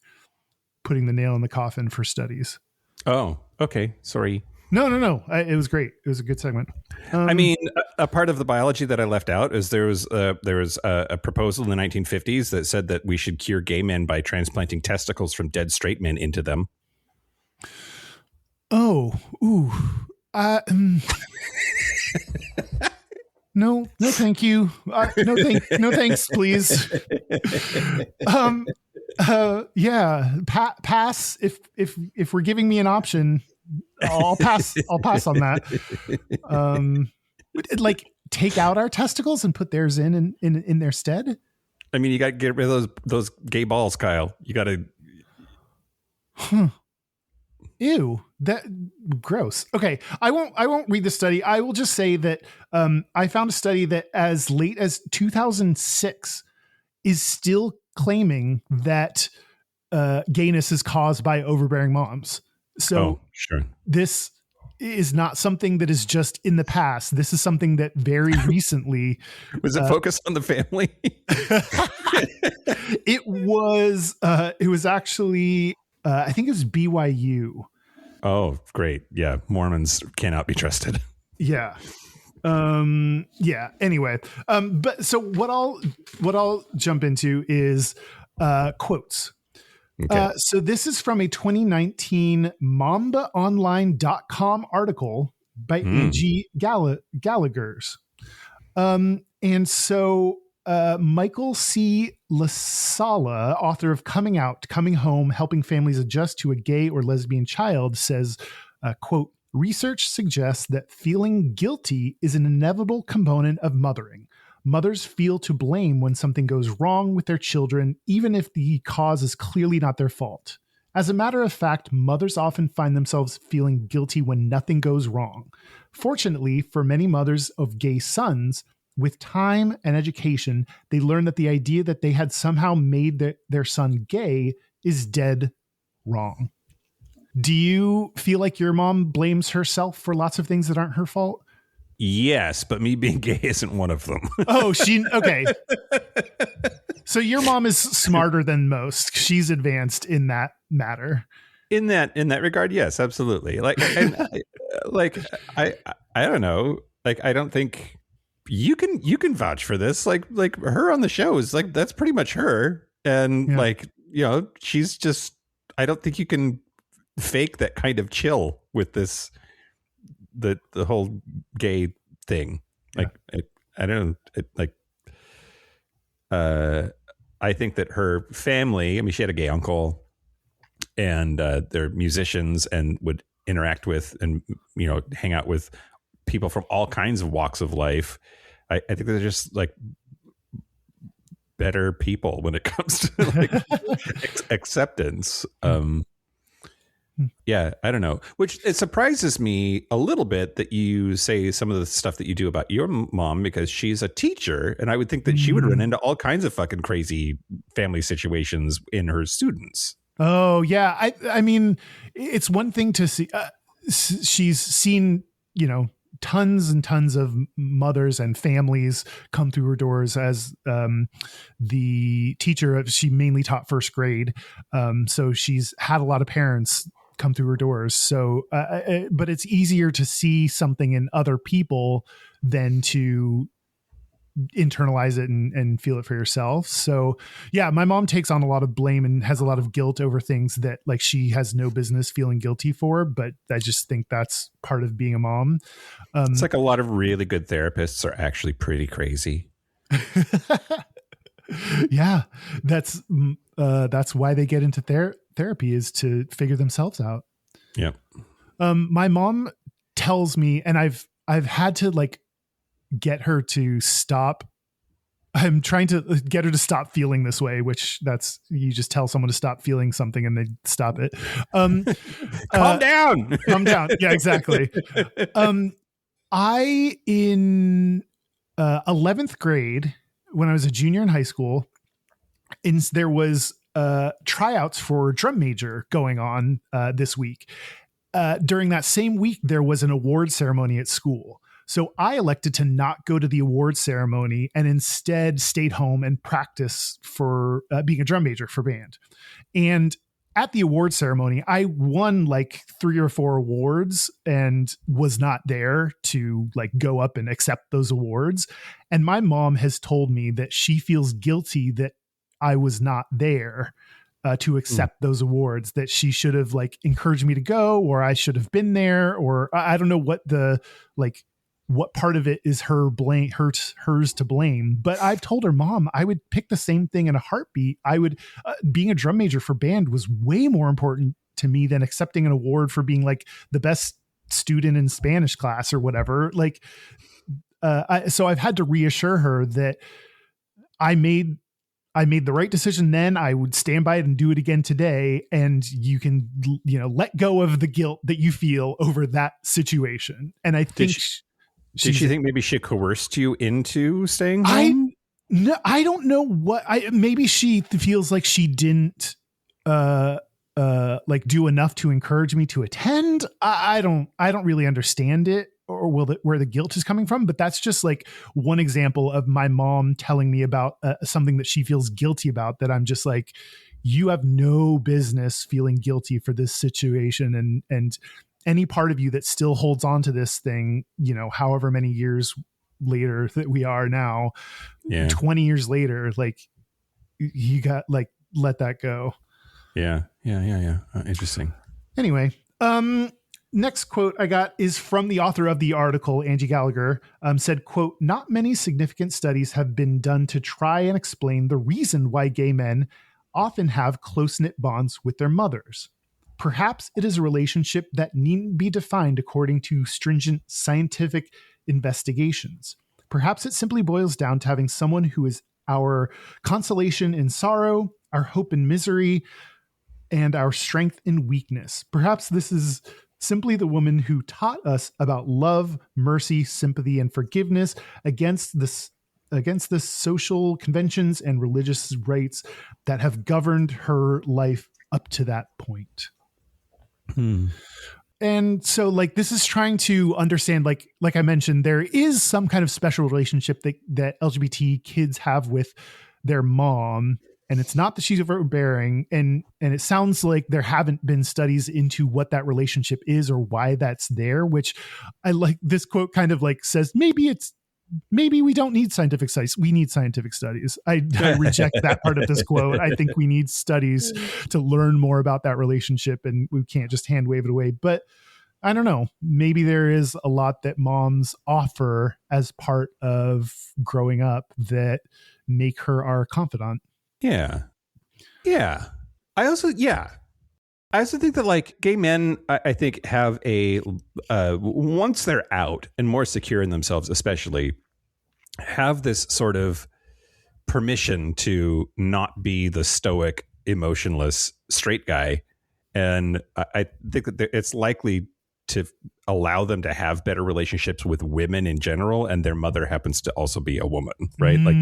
putting the nail in the coffin for studies. Oh, okay. Sorry. No. It was great. It was a good segment. I mean, a part of the biology that I left out is there was a proposal in the 1950s that said that we should cure gay men by transplanting testicles from dead straight men into them. Oh, ooh. No, thank you. No thanks, please. Yeah, pass. If we're giving me an option, I'll pass. I'll pass on that. Like take out our testicles and put theirs in their stead. I mean, you got to get rid of those gay balls, Kyle. You got to. Ew, that gross. Okay, I won't read the study. I will just say that I found a study that as late as 2006 is still claiming that gayness is caused by overbearing moms. So sure. This is not something that is just in the past. This is something that very recently was it focused on the family. It was actually I think it was BYU. Oh, great. Yeah. Mormons cannot be trusted. Yeah. Yeah. Anyway. But so what I'll jump into is quotes. Okay. So this is from a 2019 mambaonline.com article by A.G. Gallagher's. And so Michael C. LaSala, author of Coming Out, Coming Home, Helping Families Adjust to a Gay or Lesbian Child, says, quote, research suggests that feeling guilty is an inevitable component of mothering. Mothers feel to blame when something goes wrong with their children, even if the cause is clearly not their fault. As a matter of fact, mothers often find themselves feeling guilty when nothing goes wrong. Fortunately, for many mothers of gay sons, with time and education, they learn that the idea that they had somehow made their son gay is dead wrong. Do you feel like your mom blames herself for lots of things that aren't her fault? Yes, but me being gay isn't one of them. Oh, okay. So your mom is smarter than most. She's advanced in that matter. In that regard, yes, absolutely. I don't know. Like, I don't think you can vouch for this. Like her on the show is like, that's pretty much her. And like, you know, she's just, I don't think you can fake that kind of chill with this, the whole gay thing. Like, I don't know. I think that her family, I mean, she had a gay uncle and they're musicians and would interact with and, you know, hang out with people from all kinds of walks of life. I think they're just like better people when it comes to like acceptance. Yeah, I don't know. Which it surprises me a little bit that you say some of the stuff that you do about your mom, because she's a teacher, and I would think that she would run into all kinds of fucking crazy family situations in her students. Oh yeah, I mean, it's one thing to see. She's seen, you know, tons and tons of mothers and families come through her doors as the teacher. She mainly taught first grade, so she's had a lot of parents come through her doors. So, but it's easier to see something in other people than to internalize it and feel it for yourself. So yeah, my mom takes on a lot of blame and has a lot of guilt over things that like she has no business feeling guilty for, but I just think that's part of being a mom. It's like a lot of really good therapists are actually pretty crazy. Yeah, that's why they get into therapy, is to figure themselves out. Yep. My mom tells me, and I've had to like get her to stop. I'm trying to get her to stop feeling this way, which that's, you just tell someone to stop feeling something and they stop it. Calm down. Calm down. Yeah, exactly. I, in 11th grade, when I was a junior in high school, there was tryouts for drum major going on this week. During that same week, there was an award ceremony at school. So I elected to not go to the award ceremony and instead stayed home and practice for being a drum major for band. And at the award ceremony, I won like 3 or 4 awards and was not there to like go up and accept those awards. And my mom has told me that she feels guilty that I was not there to accept those awards, that she should have like encouraged me to go, or I should have been there, or I don't know what what part of it is hers to blame. But I've told her, Mom, I would pick the same thing in a heartbeat. I would, being a drum major for band was way more important to me than accepting an award for being like the best student in Spanish class or whatever. Like, so I've had to reassure her that I made the right decision then. I would stand by it and do it again today. And you can, you know, let go of the guilt that you feel over that situation. And I think did she think maybe she coerced you into staying home? I don't know what maybe she feels like she didn't like do enough to encourage me to attend. I don't really understand it, or where the guilt is coming from, but that's just like one example of my mom telling me about something that she feels guilty about, that I'm just like, you have no business feeling guilty for this situation. And any part of you that still holds on to this thing, you know, however many years later that we are now, 20 years later, like you got like, let that go. Yeah. Interesting. Anyway, next quote I got is from the author of the article, Angie Gallagher, said, quote, "Not many significant studies have been done to try and explain the reason why gay men often have close-knit bonds with their mothers. Perhaps it is a relationship that needn't be defined according to stringent scientific investigations. Perhaps it simply boils down to having someone who is our consolation in sorrow, our hope in misery, and our strength in weakness. Perhaps this is simply the woman who taught us about love, mercy, sympathy, and forgiveness against the social conventions and religious rites that have governed her life up to that point." And so like, this is trying to understand, like I mentioned, there is some kind of special relationship that LGBT kids have with their mom. And it's not that she's overbearing. And it sounds like there haven't been studies into what that relationship is or why that's there, which I like. This quote kind of like says, maybe it's maybe we don't need scientific studies. We need scientific studies. I reject that part of this quote. I think we need studies to learn more about that relationship, and we can't just hand wave it away. But I don't know. Maybe there is a lot that moms offer as part of growing up that make her our confidant. Yeah. Yeah. I also think that like gay men, I think have once they're out and more secure in themselves, especially, have this sort of permission to not be the stoic, emotionless straight guy. And I think that it's likely to allow them to have better relationships with women in general. And their mother happens to also be a woman, right? Like,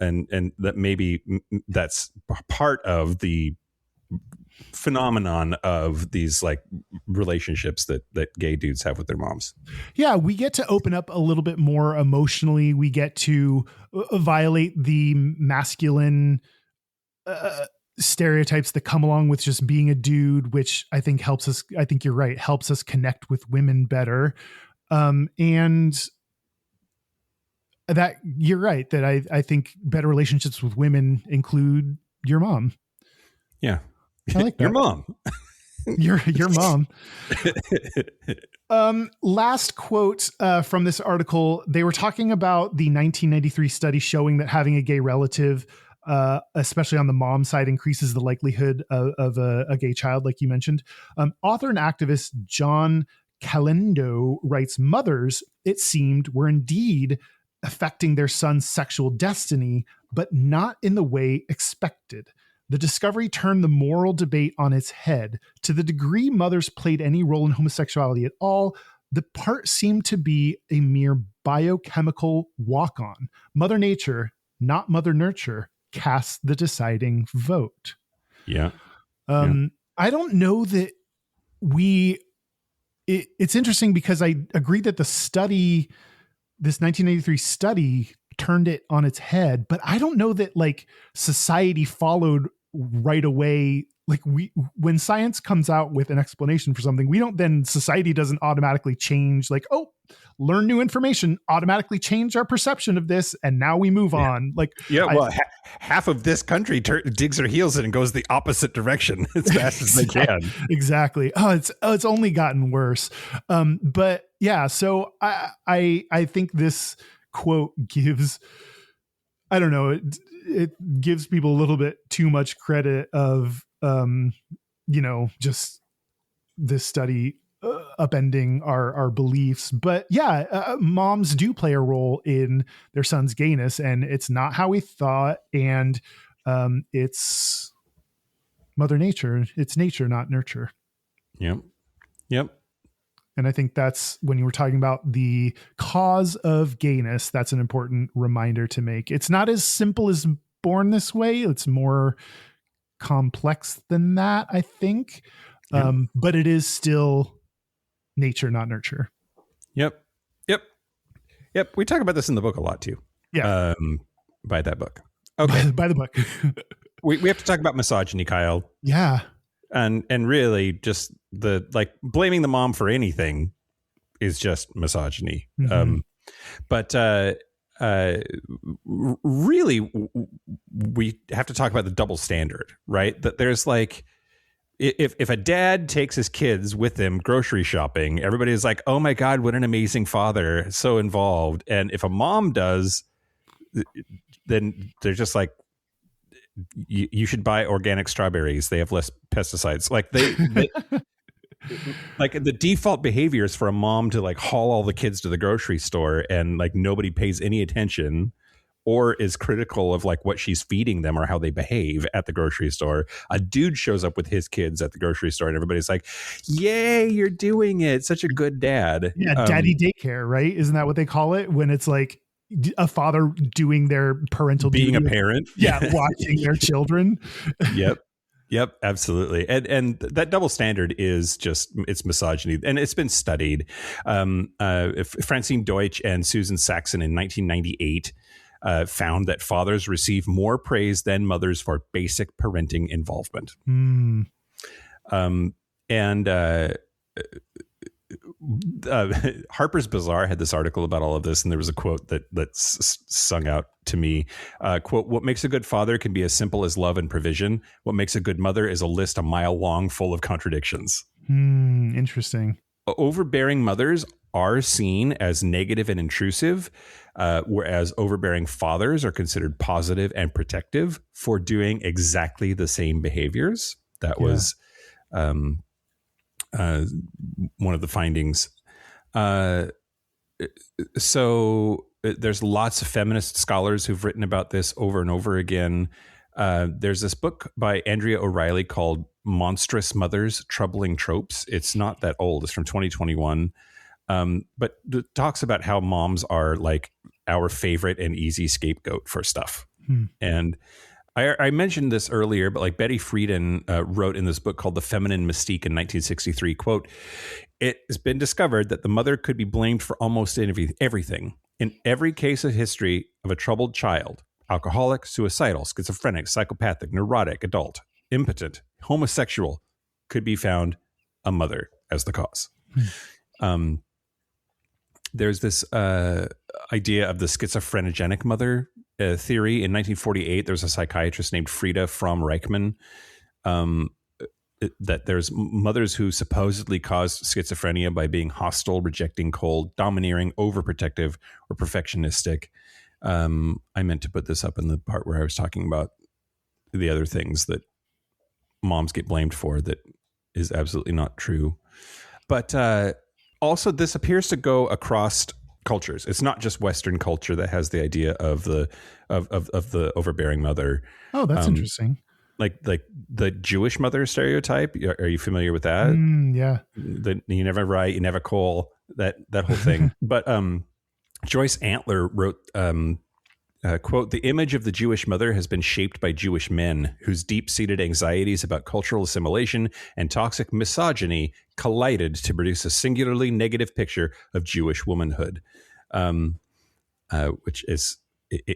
and that maybe that's part of the phenomenon of these like relationships that gay dudes have with their moms. Yeah, we get to open up a little bit more emotionally. We get to violate the masculine stereotypes that come along with just being a dude, which I think helps us. I think you're right, helps us connect with women better. And that you're right, that I think better relationships with women include your mom. Yeah. I like that. Your mom. your mom. Last quote from this article. They were talking about the 1993 study showing that having a gay relative, especially on the mom side, increases the likelihood of a gay child, like you mentioned. Author and activist John Calendo writes, mothers, it seemed, were indeed affecting their son's sexual destiny, but not in the way expected. The discovery turned the moral debate on its head. To the degree mothers played any role in homosexuality at all, the part seemed to be a mere biochemical walk-on. Mother Nature, not Mother Nurture, cast the deciding vote. Yeah. I don't know that it's interesting because I agree that the study, this 1983 study, turned it on its head, but I don't know that like society followed right away. Like when science comes out with an explanation for something, society doesn't automatically change. Like, oh, learn new information, automatically change our perception of this, and now we move on. Like, half of this country digs their heels in and goes the opposite direction as fast as they can. Exactly. Oh, it's only gotten worse. But yeah, so I think this quote gives, I don't know, it gives people a little bit too much credit of, just this study upending our beliefs. But yeah, moms do play a role in their son's gayness, and it's not how we thought. And it's Mother Nature. It's nature, not nurture. Yep. And I think that's when you were talking about the cause of gayness, that's an important reminder to make. It's not as simple as born this way. It's more complex than that, I think. But it is still nature, not nurture. Yep. We talk about this in the book a lot too. Yeah. By that book. Okay. By the book. we have to talk about misogyny, Kyle. Yeah. And really just the like blaming the mom for anything is just misogyny. Mm-hmm. But really we have to talk about the double standard, right? That there's like, if a dad takes his kids with him grocery shopping, everybody is like, oh my God, what an amazing father. So involved. And if a mom does, then they're just like, you should buy organic strawberries. They have less pesticides. Like they like the default behavior is for a mom to like haul all the kids to the grocery store and like nobody pays any attention or is critical of like what she's feeding them or how they behave at the grocery store. A dude shows up with his kids at the grocery store and everybody's like, yay, you're doing it. Such a good dad. Yeah. Daddy daycare, right? Isn't that what they call it when it's like a father doing their parental being duty? A parent? Yeah. Watching their children. Yep, absolutely. And that double standard is just, it's misogyny. And it's been studied. Francine Deutsch and Susan Saxon in 1998 found that fathers receive more praise than mothers for basic parenting involvement. Harper's Bazaar had this article about all of this, and there was a quote that sung out to me. Quote, "What makes a good father can be as simple as love and provision. What makes a good mother is a list a mile long full of contradictions." Interesting. Overbearing mothers are seen as negative and intrusive, whereas overbearing fathers are considered positive and protective for doing exactly the same behaviors. That was one of the findings. So there's lots of feminist scholars who've written about this over and over again. There's this book by Andrea O'Reilly called Monstrous Mothers, Troubling Tropes. It's not that old. It's from 2021. But it talks about how moms are like our favorite and easy scapegoat for stuff. And I mentioned this earlier, but like Betty Friedan wrote in this book called The Feminine Mystique in 1963, quote, "It has been discovered that the mother could be blamed for almost everything. In every case of history of a troubled child, alcoholic, suicidal, schizophrenic, psychopathic, neurotic, adult, impotent, homosexual, could be found a mother as the cause." There's this idea of the schizophrenogenic mother theory. In 1948, there's a psychiatrist named Frida Fromm-Reichmann that there's mothers who supposedly caused schizophrenia by being hostile, rejecting, cold, domineering, overprotective, or perfectionistic. I meant to put this up in the part where I was talking about the other things that moms get blamed for that is absolutely not true. But also, this appears to go across cultures. It's not just Western culture that has the idea of the overbearing mother. Oh, that's interesting. Like the Jewish mother stereotype. Are you familiar with that? Yeah. You never write, you never call, that whole thing. But Joyce Antler wrote, quote, "The image of the Jewish mother has been shaped by Jewish men whose deep-seated anxieties about cultural assimilation and toxic misogyny collided to produce a singularly negative picture of Jewish womanhood," which is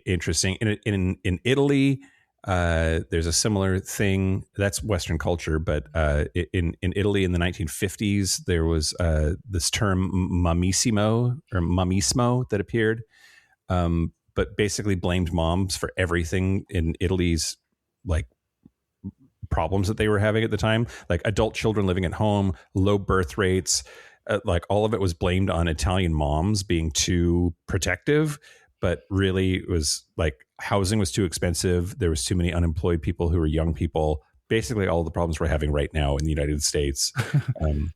interesting. In Italy, there's a similar thing. That's Western culture, but in Italy in the 1950s, there was this term mamissimo or mamismo that appeared. But basically blamed moms for everything in Italy's like problems that they were having at the time, like adult children living at home, low birth rates, like all of it was blamed on Italian moms being too protective. But really it was like housing was too expensive. There was too many unemployed people who were young people. Basically all the problems we're having right now in the United States. How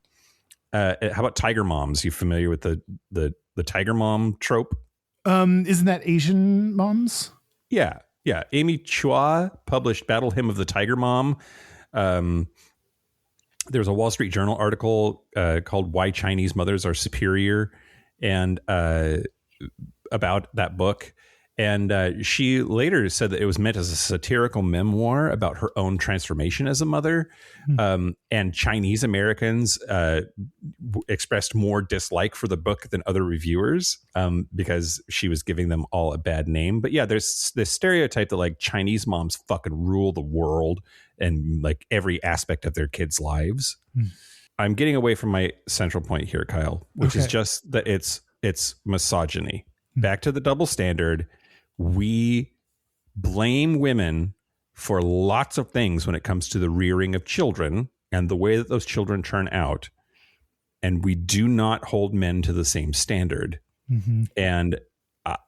about tiger moms? You familiar with the tiger mom trope? Isn't that Asian moms? Yeah. Amy Chua published Battle Hymn of the Tiger Mom. There was a Wall Street Journal article called "Why Chinese Mothers Are Superior," and about that book. And she later said that it was meant as a satirical memoir about her own transformation as a mother. And Chinese Americans expressed more dislike for the book than other reviewers because she was giving them all a bad name. But yeah, there's this stereotype that like Chinese moms fucking rule the world and like every aspect of their kids' lives. I'm getting away from my central point here, Kyle, which is just that it's misogyny. Back to the double standard. We blame women for lots of things when it comes to the rearing of children and the way that those children turn out. And we do not hold men to the same standard. And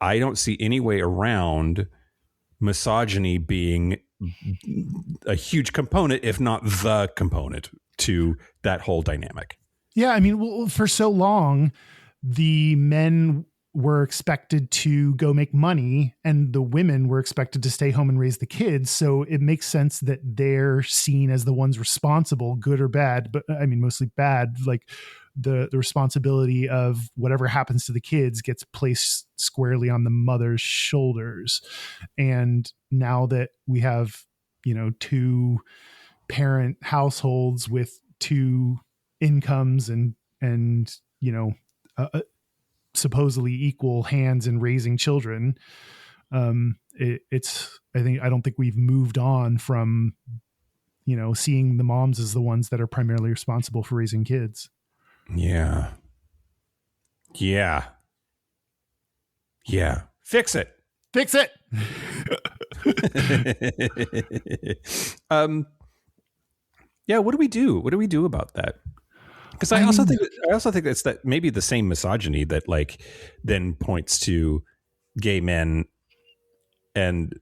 I don't see any way around misogyny being a huge component, if not the component, to that whole dynamic. Yeah. I mean, well, for so long, the men were expected to go make money and the women were expected to stay home and raise the kids. So it makes sense that they're seen as the ones responsible, good or bad, but I mean, mostly bad. Like the responsibility of whatever happens to the kids gets placed squarely on the mother's shoulders. And now that we have, two parent households with two incomes and supposedly equal hands in raising children. I don't think we've moved on from, seeing the moms as the ones that are primarily responsible for raising kids. Yeah. Yeah. Yeah. Fix it. Fix it. Yeah. What do we do? What do we do about that? Because I also think it's that maybe the same misogyny that like then points to gay men and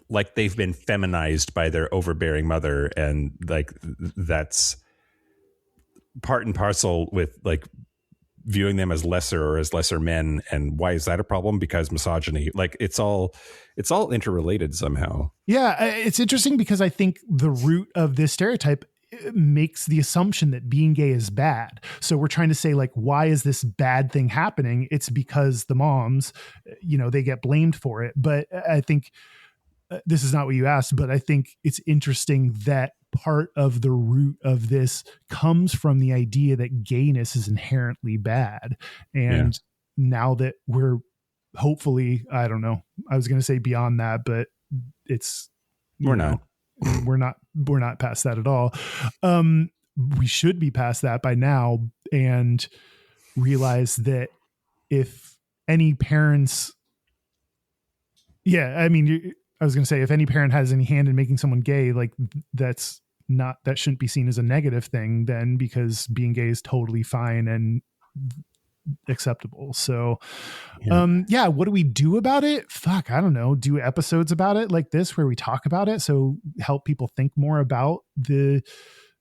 like they've been feminized by their overbearing mother, and like that's part and parcel with like viewing them as lesser or as lesser men. And why is that a problem? Because misogyny, like it's all interrelated somehow. Yeah, it's interesting because I think the root of this stereotype makes the assumption that being gay is bad. So we're trying to say like, why is this bad thing happening? It's because the moms, they get blamed for it. But I think this is not what you asked, but I think it's interesting that part of the root of this comes from the idea that gayness is inherently bad. And now that we're hopefully, I don't know, I was going to say beyond that, but we're not past that at all. We should be past that by now and realize that if any parents, I was going to say, if any parent has any hand in making someone gay, like that shouldn't be seen as a negative thing then, because being gay is totally fine and acceptable. So, what do we do about it? Fuck, I don't know. Do episodes about it like this where we talk about it. So help people think more about the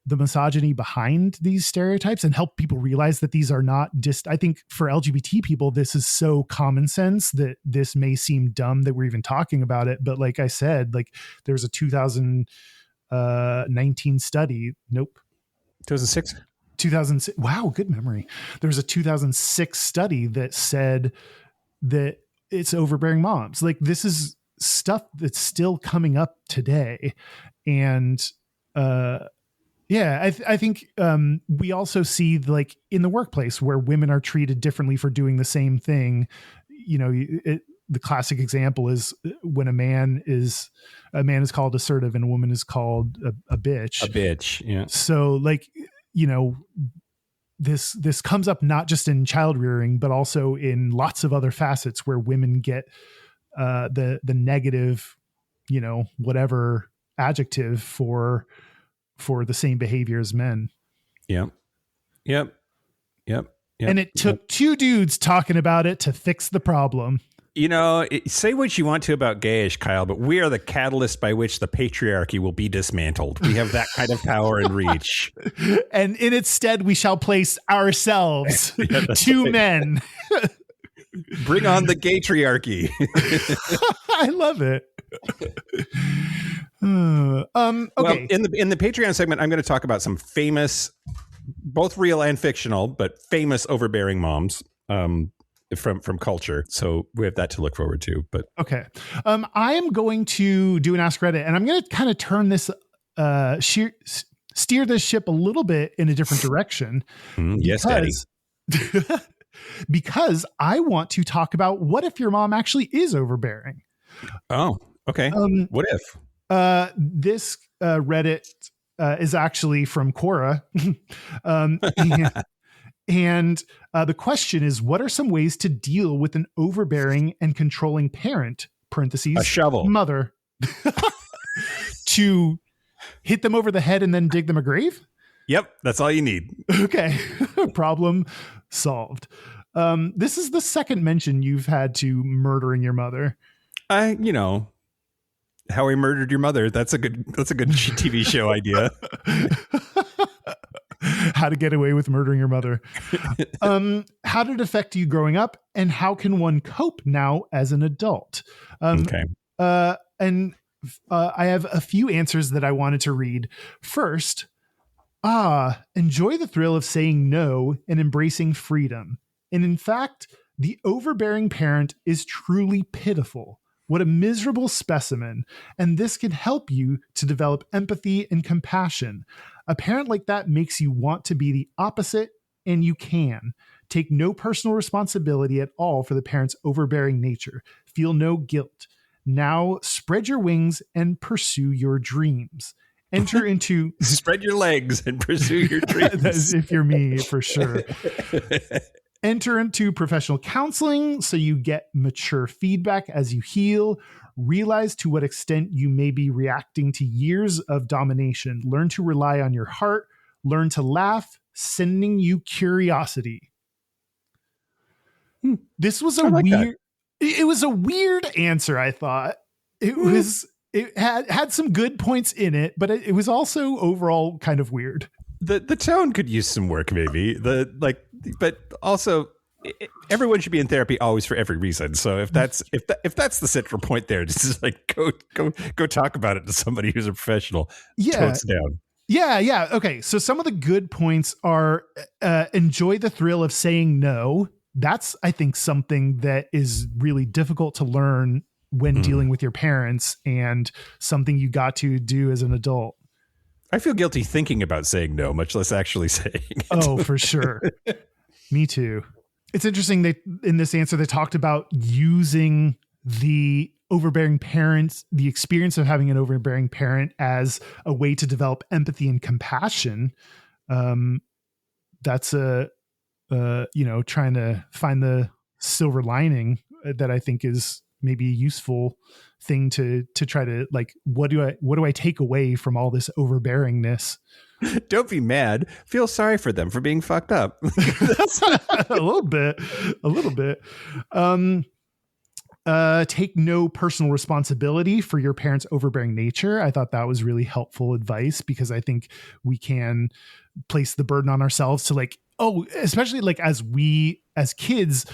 misogyny behind these stereotypes and help people realize that these are not just, I think for LGBT people, this is so common sense that this may seem dumb that we're even talking about it. But like I said, like there's a 2019 study. Nope. 2006. 2006. Wow. Good memory. There's a 2006 study that said that it's overbearing moms. Like this is stuff that's still coming up today. And, I think we also see like in the workplace where women are treated differently for doing the same thing. The classic example is when a man is called assertive and a woman is called a bitch. A bitch, yeah. So like, this comes up not just in child rearing, but also in lots of other facets where women get the negative, whatever adjective for the same behavior as men. Yep. And it took two dudes talking about it to fix the problem. Say what you want to about Gayish, Kyle, but we are the catalyst by which the patriarchy will be dismantled. We have that kind of power and reach. And in its stead, we shall place ourselves, two men. Bring on the gaytriarchy. I love it. Okay. Well, in the Patreon segment, I'm going to talk about some famous, both real and fictional, but famous overbearing moms from culture. So we have that to look forward to. But okay, I am going to do an Ask Reddit, and I'm going to kind of turn this steer this ship a little bit in a different direction. Yes, Daddy. Because I want to talk about what if your mom actually is overbearing. Oh, okay. What if? This Reddit is actually from Quora. And the question is, what are some ways to deal with an overbearing and controlling parent, parentheses, a shovel, mother, to hit them over the head and then dig them a grave? Yep. That's all you need. Okay. Problem solved. This is the second mention you've had to murdering your mother. How I Murdered Your Mother. That's a good TV show idea. How to Get Away with Murdering Your Mother. How did it affect you growing up, and how can one cope now as an adult? Okay. And I have a few answers that I wanted to read. First, enjoy the thrill of saying no and embracing freedom. And in fact, the overbearing parent is truly pitiful. What a miserable specimen. And this can help you to develop empathy and compassion. A parent like that makes you want to be the opposite, and you can. Take no personal responsibility at all for the parent's overbearing nature. Feel no guilt. Now spread your wings and pursue your dreams. Enter into... Spread your legs and pursue your dreams. If you're me, for sure. Enter into professional counseling so you get mature feedback as you heal. Realize to what extent you may be reacting to years of domination. Learn to rely on your heart. Learn to laugh, sending you curiosity. This was a weird. It was a weird answer. I thought it was. It had some good points in it, but it was also overall kind of weird. The tone could use some work, maybe. But also, everyone should be in therapy always for every reason. So if that's the central point there, just like go talk about it to somebody who's a professional. Yeah. Tones down. Yeah. Okay. So some of the good points are enjoy the thrill of saying no. That's, I think, something that is really difficult to learn when dealing with your parents, and something you got to do as an adult. I feel guilty thinking about saying no, much less actually saying it. Oh, for sure. Me too. It's interesting that in this answer, they talked about using the overbearing parents, the experience of having an overbearing parent, as a way to develop empathy and compassion. That's trying to find the silver lining that I think is maybe a useful thing to try to, like, what do I take away from all this overbearingness? Don't be mad. Feel sorry for them for being fucked up. a little bit. Take no personal responsibility for your parents' overbearing nature. I thought that was really helpful advice, because I think we can place the burden on ourselves to, like, especially like as kids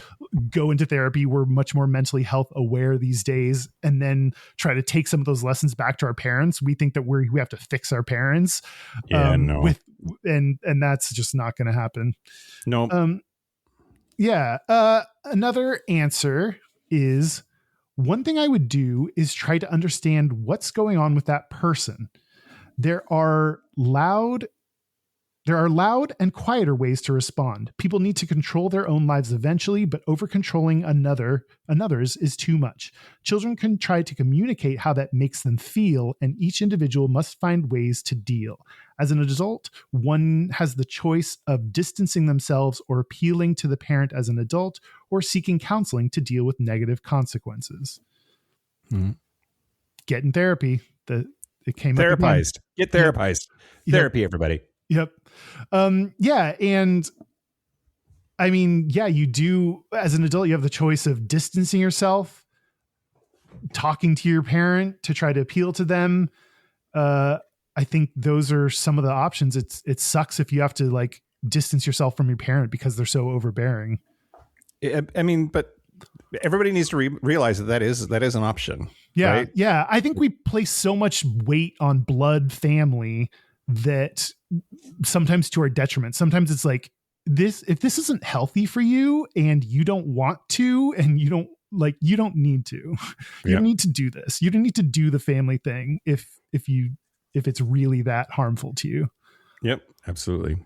go into therapy, we're much more mentally health aware these days, and then try to take some of those lessons back to our parents. We think that we have to fix our parents. No. And that's just not going to happen. No. Another answer is, one thing I would do is try to understand what's going on with that person. There are loud and quieter ways to respond. People need to control their own lives eventually, but over-controlling another's is too much. Children can try to communicate how that makes them feel, and each individual must find ways to deal. As an adult, one has the choice of distancing themselves or appealing to the parent as an adult, or seeking counseling to deal with negative consequences. Get in therapy. It came Therapized. Get therapized. Yep. Therapy, everybody. Yep. And I mean, you do, as an adult, you have the choice of distancing yourself, talking to your parent to try to appeal to them. I think those are some of the options. It sucks if you have to, like, distance yourself from your parent because they're so overbearing. I mean, but everybody needs to realize that is an option. Yeah. Right? Yeah. I think we place so much weight on blood family that sometimes to our detriment. Sometimes it's like, if this isn't healthy for you and you don't want to, and you don't need to, you don't need to do this. You don't need to do the family thing if it's really that harmful to you. Yep, absolutely.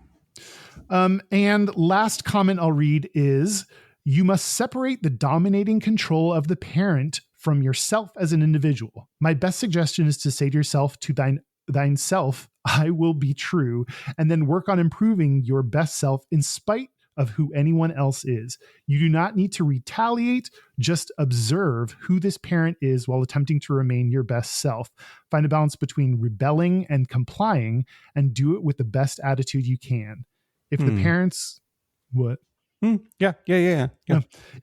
And last comment I'll read is, you must separate the dominating control of the parent from yourself as an individual. My best suggestion is to say to yourself, to thine self, I will be true, and then work on improving your best self in spite of who anyone else is. You do not need to retaliate, just observe who this parent is while attempting to remain your best self. Find a balance between rebelling and complying, and do it with the best attitude you can. If the parents... What? Yeah.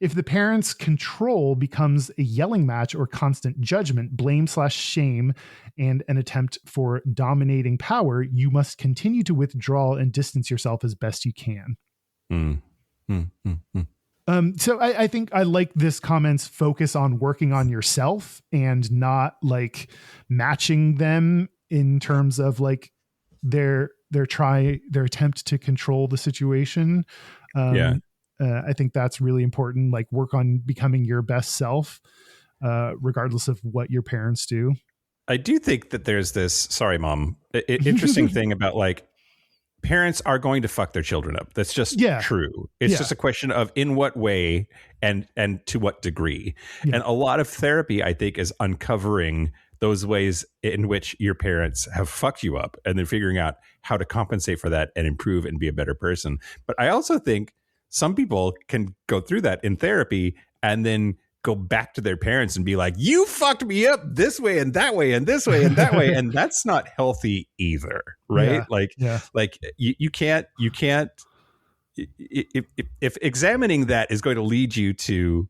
If the parents' control becomes a yelling match or constant judgment, blame/shame, and an attempt for dominating power, you must continue to withdraw and distance yourself as best you can. So I think I like this comment's focus on working on yourself and not, like, matching them in terms of, like, their attempt to control the situation. I think that's really important. Like, work on becoming your best self, regardless of what your parents do. I do think that there's this, sorry, Mom, interesting thing about, like, parents are going to fuck their children up. That's just true. It's just a question of in what way and to what degree. Yeah. And a lot of therapy, I think, is uncovering those ways in which your parents have fucked you up, and then figuring out how to compensate for that and improve and be a better person. But I also think some people can go through that in therapy and then go back to their parents and be like, you fucked me up this way and that way and this way and that way. And that's not healthy either. Right. Like you can't, if examining that is going to lead you to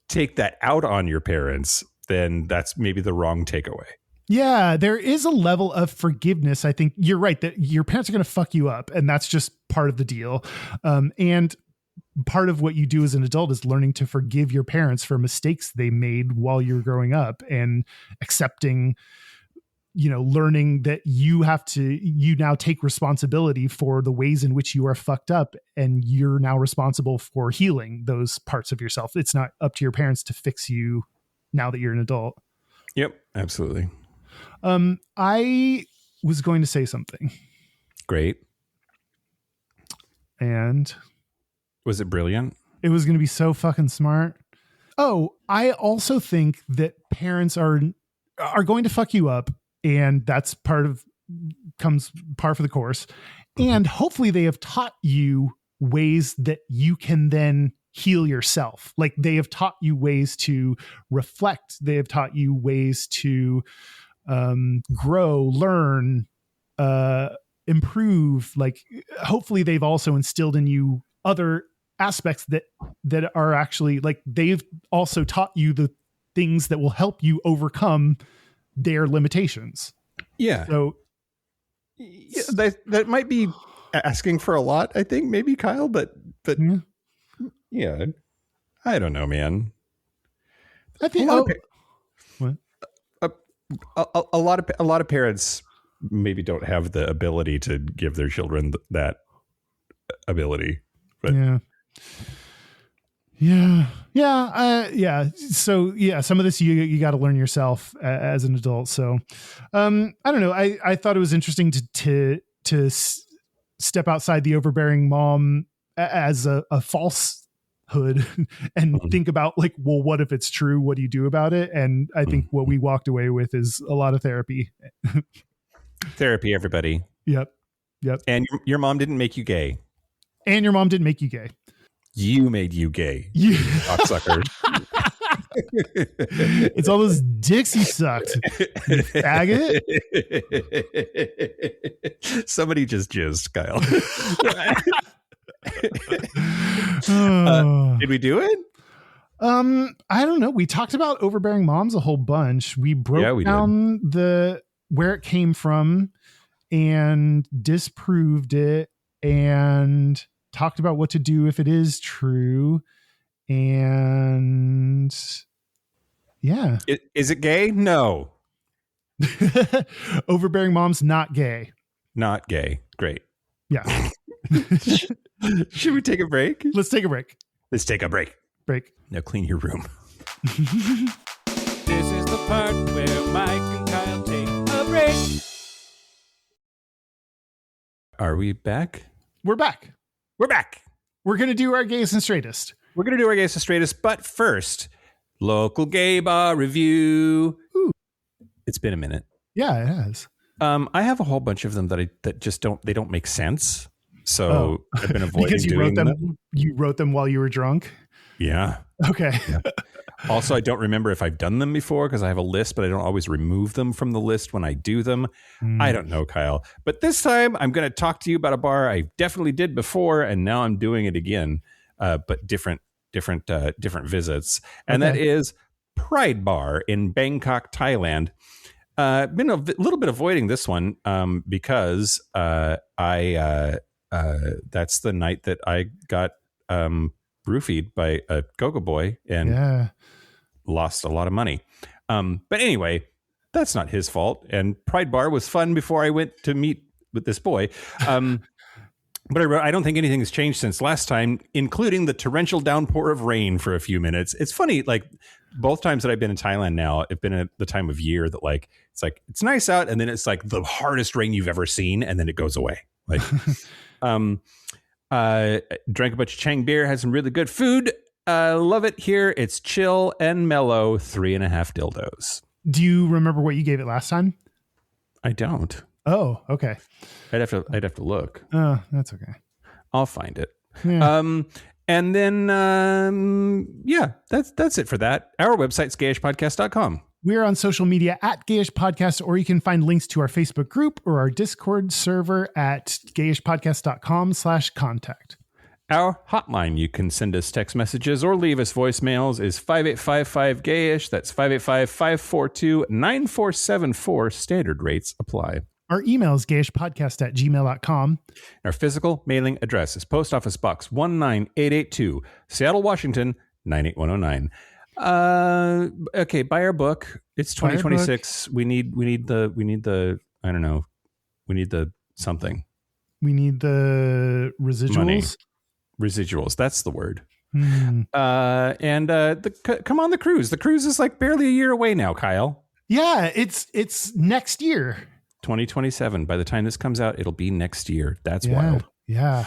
take that out on your parents, then that's maybe the wrong takeaway. Yeah, there is a level of forgiveness. I think you're right that your parents are going to fuck you up, and that's just part of the deal. And part of what you do as an adult is learning to forgive your parents for mistakes they made while you're growing up, and accepting, learning that you now take responsibility for the ways in which you are fucked up, and you're now responsible for healing those parts of yourself. It's not up to your parents to fix you now that you're an adult. Yep, absolutely. I was going to say something. Great. And was it brilliant? It was going to be so fucking smart. Oh, I also think that parents are going to fuck you up, and that's comes par for the course. And hopefully they have taught you ways that you can then heal yourself. Like, they have taught you ways to reflect. They have taught you ways to grow, learn, improve. Like, hopefully they've also instilled in you other aspects that are actually, like, they've also taught you the things that will help you overcome their limitations. Yeah. So that might be asking for a lot, I think, maybe, Kyle, but yeah, I don't know, man. I think a lot of parents maybe don't have the ability to give their children that ability. But yeah. So yeah, some of this you got to learn yourself as an adult. So I don't know. I thought it was interesting to step outside the overbearing mom as a falsehood and think about, like, well, what if it's true? What do you do about it? And I think what we walked away with is a lot of therapy. Therapy, everybody. Yep. And your mom didn't make you gay. And your mom didn't make you gay. You made you gay. You cocksucker. It's all those dicks you sucked, you faggot. Somebody just jizzed, Kyle. Did we do it? I don't know. We talked about overbearing moms a whole bunch. We broke down where it came from and disproved it, and talked about what to do if it is true. And yeah. Is it gay? No. Overbearing mom's not gay. Not gay. Great. Yeah. Should we take a break? Let's take a break. Let's take a break. Now clean your room. This is the part where Mike and Kyle take a break. Are we back? We're back. We're going to do our gayest and straightest. Gayest and Straightest, but first, local gay bar review. Ooh. It's been a minute. Yeah, it has. I have a whole bunch of them that just don't make sense. So I've been avoiding because you doing wrote them. You wrote them while you were drunk? Yeah. Okay. Yeah. Also, I don't remember if I've done them before because I have a list, but I don't always remove them from the list when I do them. I don't know, Kyle. But this time I'm going to talk to you about a bar I definitely did before, and now I'm doing it again, but different visits. And that is Pride Bar in Bangkok, Thailand. Been a little bit avoiding this one because I that's the night that I got roofied by a go-go boy and lost a lot of money. But anyway, that's not his fault. And Pride Bar was fun before I went to meet with this boy. But I don't think anything has changed since last time, including the torrential downpour of rain for a few minutes. It's funny, like both times that I've been in Thailand now, it's been at the time of year that it's nice out, and then it's like the hardest rain you've ever seen, and then it goes away. Like, drank a bunch of Chang beer, had some really good food. Love it here. It's chill and mellow. 3.5 dildos. Do you remember what you gave it last time? I don't. Oh, okay. I'd have to look. Oh, that's okay. I'll find it. Yeah. And then, that's it for that. Our website's gayishpodcast.com. We're on social media at Gayish Podcast, or you can find links to our Facebook group or our Discord server at gayishpodcast.com/contact. Our hotline, you can send us text messages or leave us voicemails, is 5855-GAYISH. That's 585-542-9474. Standard rates apply. Our email is gayishpodcast@gmail.com. Our physical mailing address is Post Office Box 19882, Seattle, Washington, 98109. Okay, buy our book. It's 2026. We need the I don't know. We need the something. We need the residuals. Money. Residuals. That's the word. Mm. Come on the cruise. The cruise is like barely a year away now, Kyle. Yeah, it's next year. 2027. By the time this comes out, it'll be next year. That's wild. Yeah.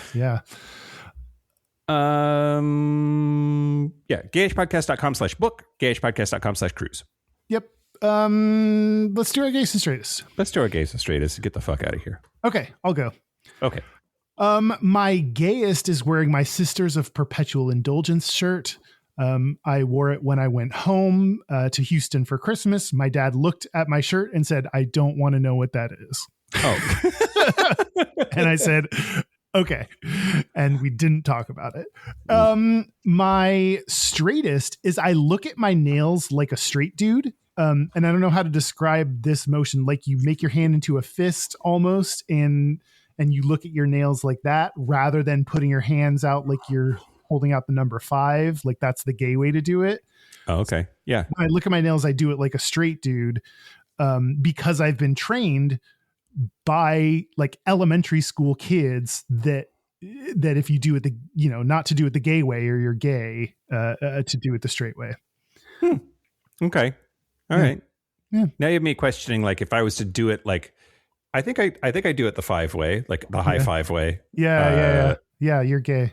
Gayishpodcast.com/book, gayishpodcast.com/cruise. Yep. Let's do our Gayest and Straightest. Let's do our Gayest and Straightest. Get the fuck out of here. Okay, I'll go. Okay. My gayest is wearing my Sisters of Perpetual Indulgence shirt. I wore it when I went home to Houston for Christmas. My dad looked at my shirt and said, "I don't want to know what that is." Oh. And I said, okay. And we didn't talk about it. My straightest is I look at my nails like a straight dude. And I don't know how to describe this motion. Like you make your hand into a fist almost, and you look at your nails like that rather than putting your hands out like you're holding out the number 5. Like that's the gay way to do it. Oh, okay. Yeah. When I look at my nails, I do it like a straight dude because I've been trained by like elementary school kids that if you do it not to do it the gay way, or you're gay, to do it the straight way. Okay. All right. Yeah. Now you have me questioning, like, if I was to do it, like, I think I do it the 5 way, like the high 5 way. Yeah. You're gay.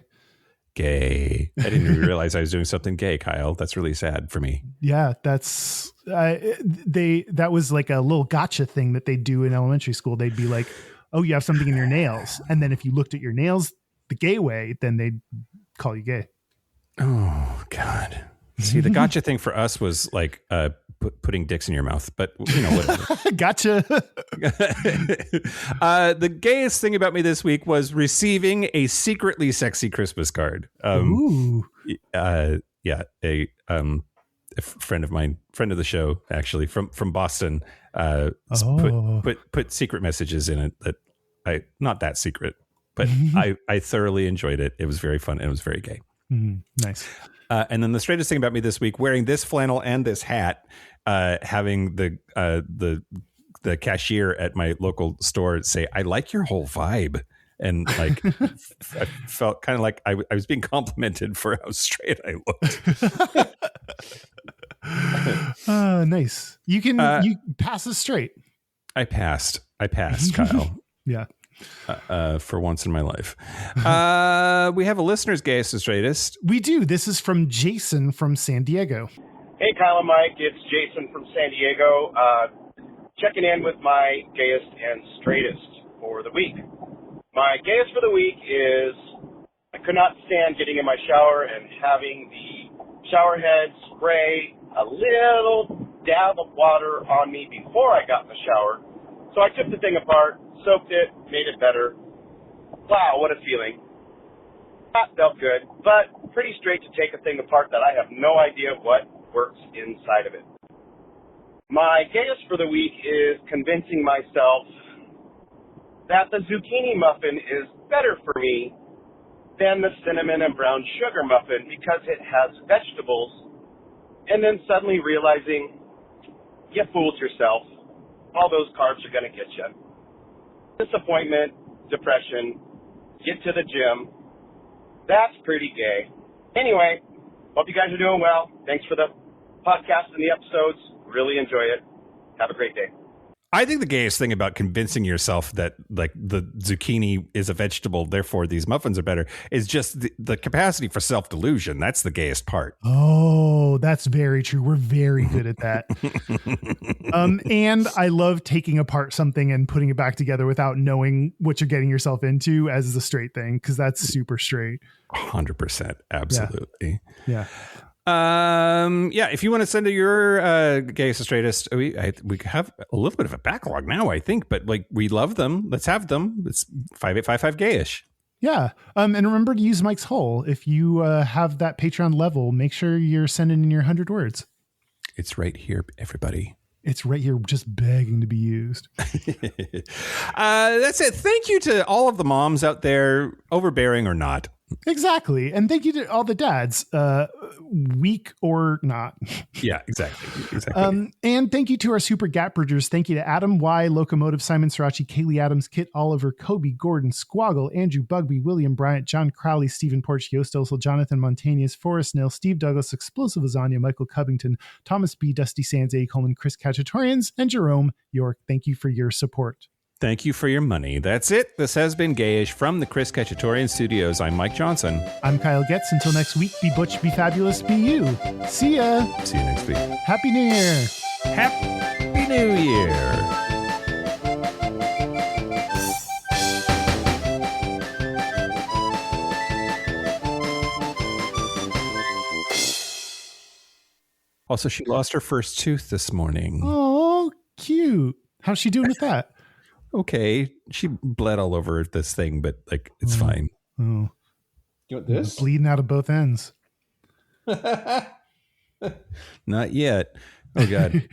Gay. I didn't even realize I was doing something gay, Kyle. That's really sad for me. Yeah, that's that was like a little gotcha thing that they do in elementary school. They'd be like, "Oh, you have something in your nails," and then if you looked at your nails the gay way, then they'd call you gay. Oh God. See, the gotcha thing for us was like putting dicks in your mouth, but whatever. Gotcha. The gayest thing about me this week was receiving a secretly sexy Christmas card. Ooh. A friend of mine, friend of the show, actually from Boston, put secret messages in it that not that secret, but I thoroughly enjoyed it. It was very fun and it was very gay. Nice. And then the straightest thing about me this week, wearing this flannel and this hat, having the cashier at my local store say, "I like your whole vibe." And like, I felt kind of like I was being complimented for how straight I looked. Nice. You pass as straight. I passed, Kyle. Yeah. For once in my life. We have a listener's Gayest and Straightest. We do. This is from Jason from San Diego. Hey, Kyle and Mike. It's Jason from San Diego. Checking in with my Gayest and Straightest for the week. My Gayest for the week is I could not stand getting in my shower and having the shower head spray a little dab of water on me before I got in the shower. So I took the thing apart, soaked it, made it better. Wow, what a feeling. That felt good, but pretty straight to take a thing apart that I have no idea what works inside of it. My gayest for the week is convincing myself that the zucchini muffin is better for me than the cinnamon and brown sugar muffin because it has vegetables, and then suddenly realizing you fooled yourself. All those carbs are going to get you. Disappointment, depression, get to the gym. That's pretty gay. Anyway, hope you guys are doing well. Thanks for the podcast and the episodes. Really enjoy it. Have a great day. I think the gayest thing about convincing yourself that like the zucchini is a vegetable, therefore these muffins are better, is just the capacity for self-delusion. That's the gayest part. Oh, that's very true. We're very good at that. And I love taking apart something and putting it back together without knowing what you're getting yourself into as the straight thing, because that's super straight. 100%. Absolutely. Yeah. If you want to send to your Gayest Straightest, we have a little bit of a backlog now, I think, but like we love them. Let's have them. It's 5855 Gayish. Yeah. And remember to use Mike's Hole. If you have that Patreon level, make sure you're sending in your 100 words. It's right here, everybody. It's right here, just begging to be used. That's it. Thank you to all of the moms out there, overbearing or not. Exactly. And thank you to all the dads, weak or not. Yeah, exactly. And thank you to our super Gapbridgers. Thank you to Adam Y, Locomotive, Simon Srirachi, Kaylee Adams, Kit Oliver, Kobe, Gordon, Squaggle, Andrew Bugby, William Bryant, John Crowley, Stephen Porch, Yost Osel, Jonathan Montanius, Forrest Nil, Steve Douglas, Explosive Lasagna, Michael Covington, Thomas B, Dusty Sands, A. Coleman, Chris Cacciatorians, and Jerome York. Thank you for your support. Thank you for your money. That's it. This has been Gayish from the Chris Cacciatorian Studios. I'm Mike Johnson. I'm Kyle Getz. Until next week, be butch, be fabulous, be you. See ya. See you next week. Happy New Year. Happy New Year. Also, she lost her first tooth this morning. Oh, cute. How's she doing with that? Okay, she bled all over this thing, but like it's fine. Oh, You want this? bleeding out of both ends. Not yet. Oh God.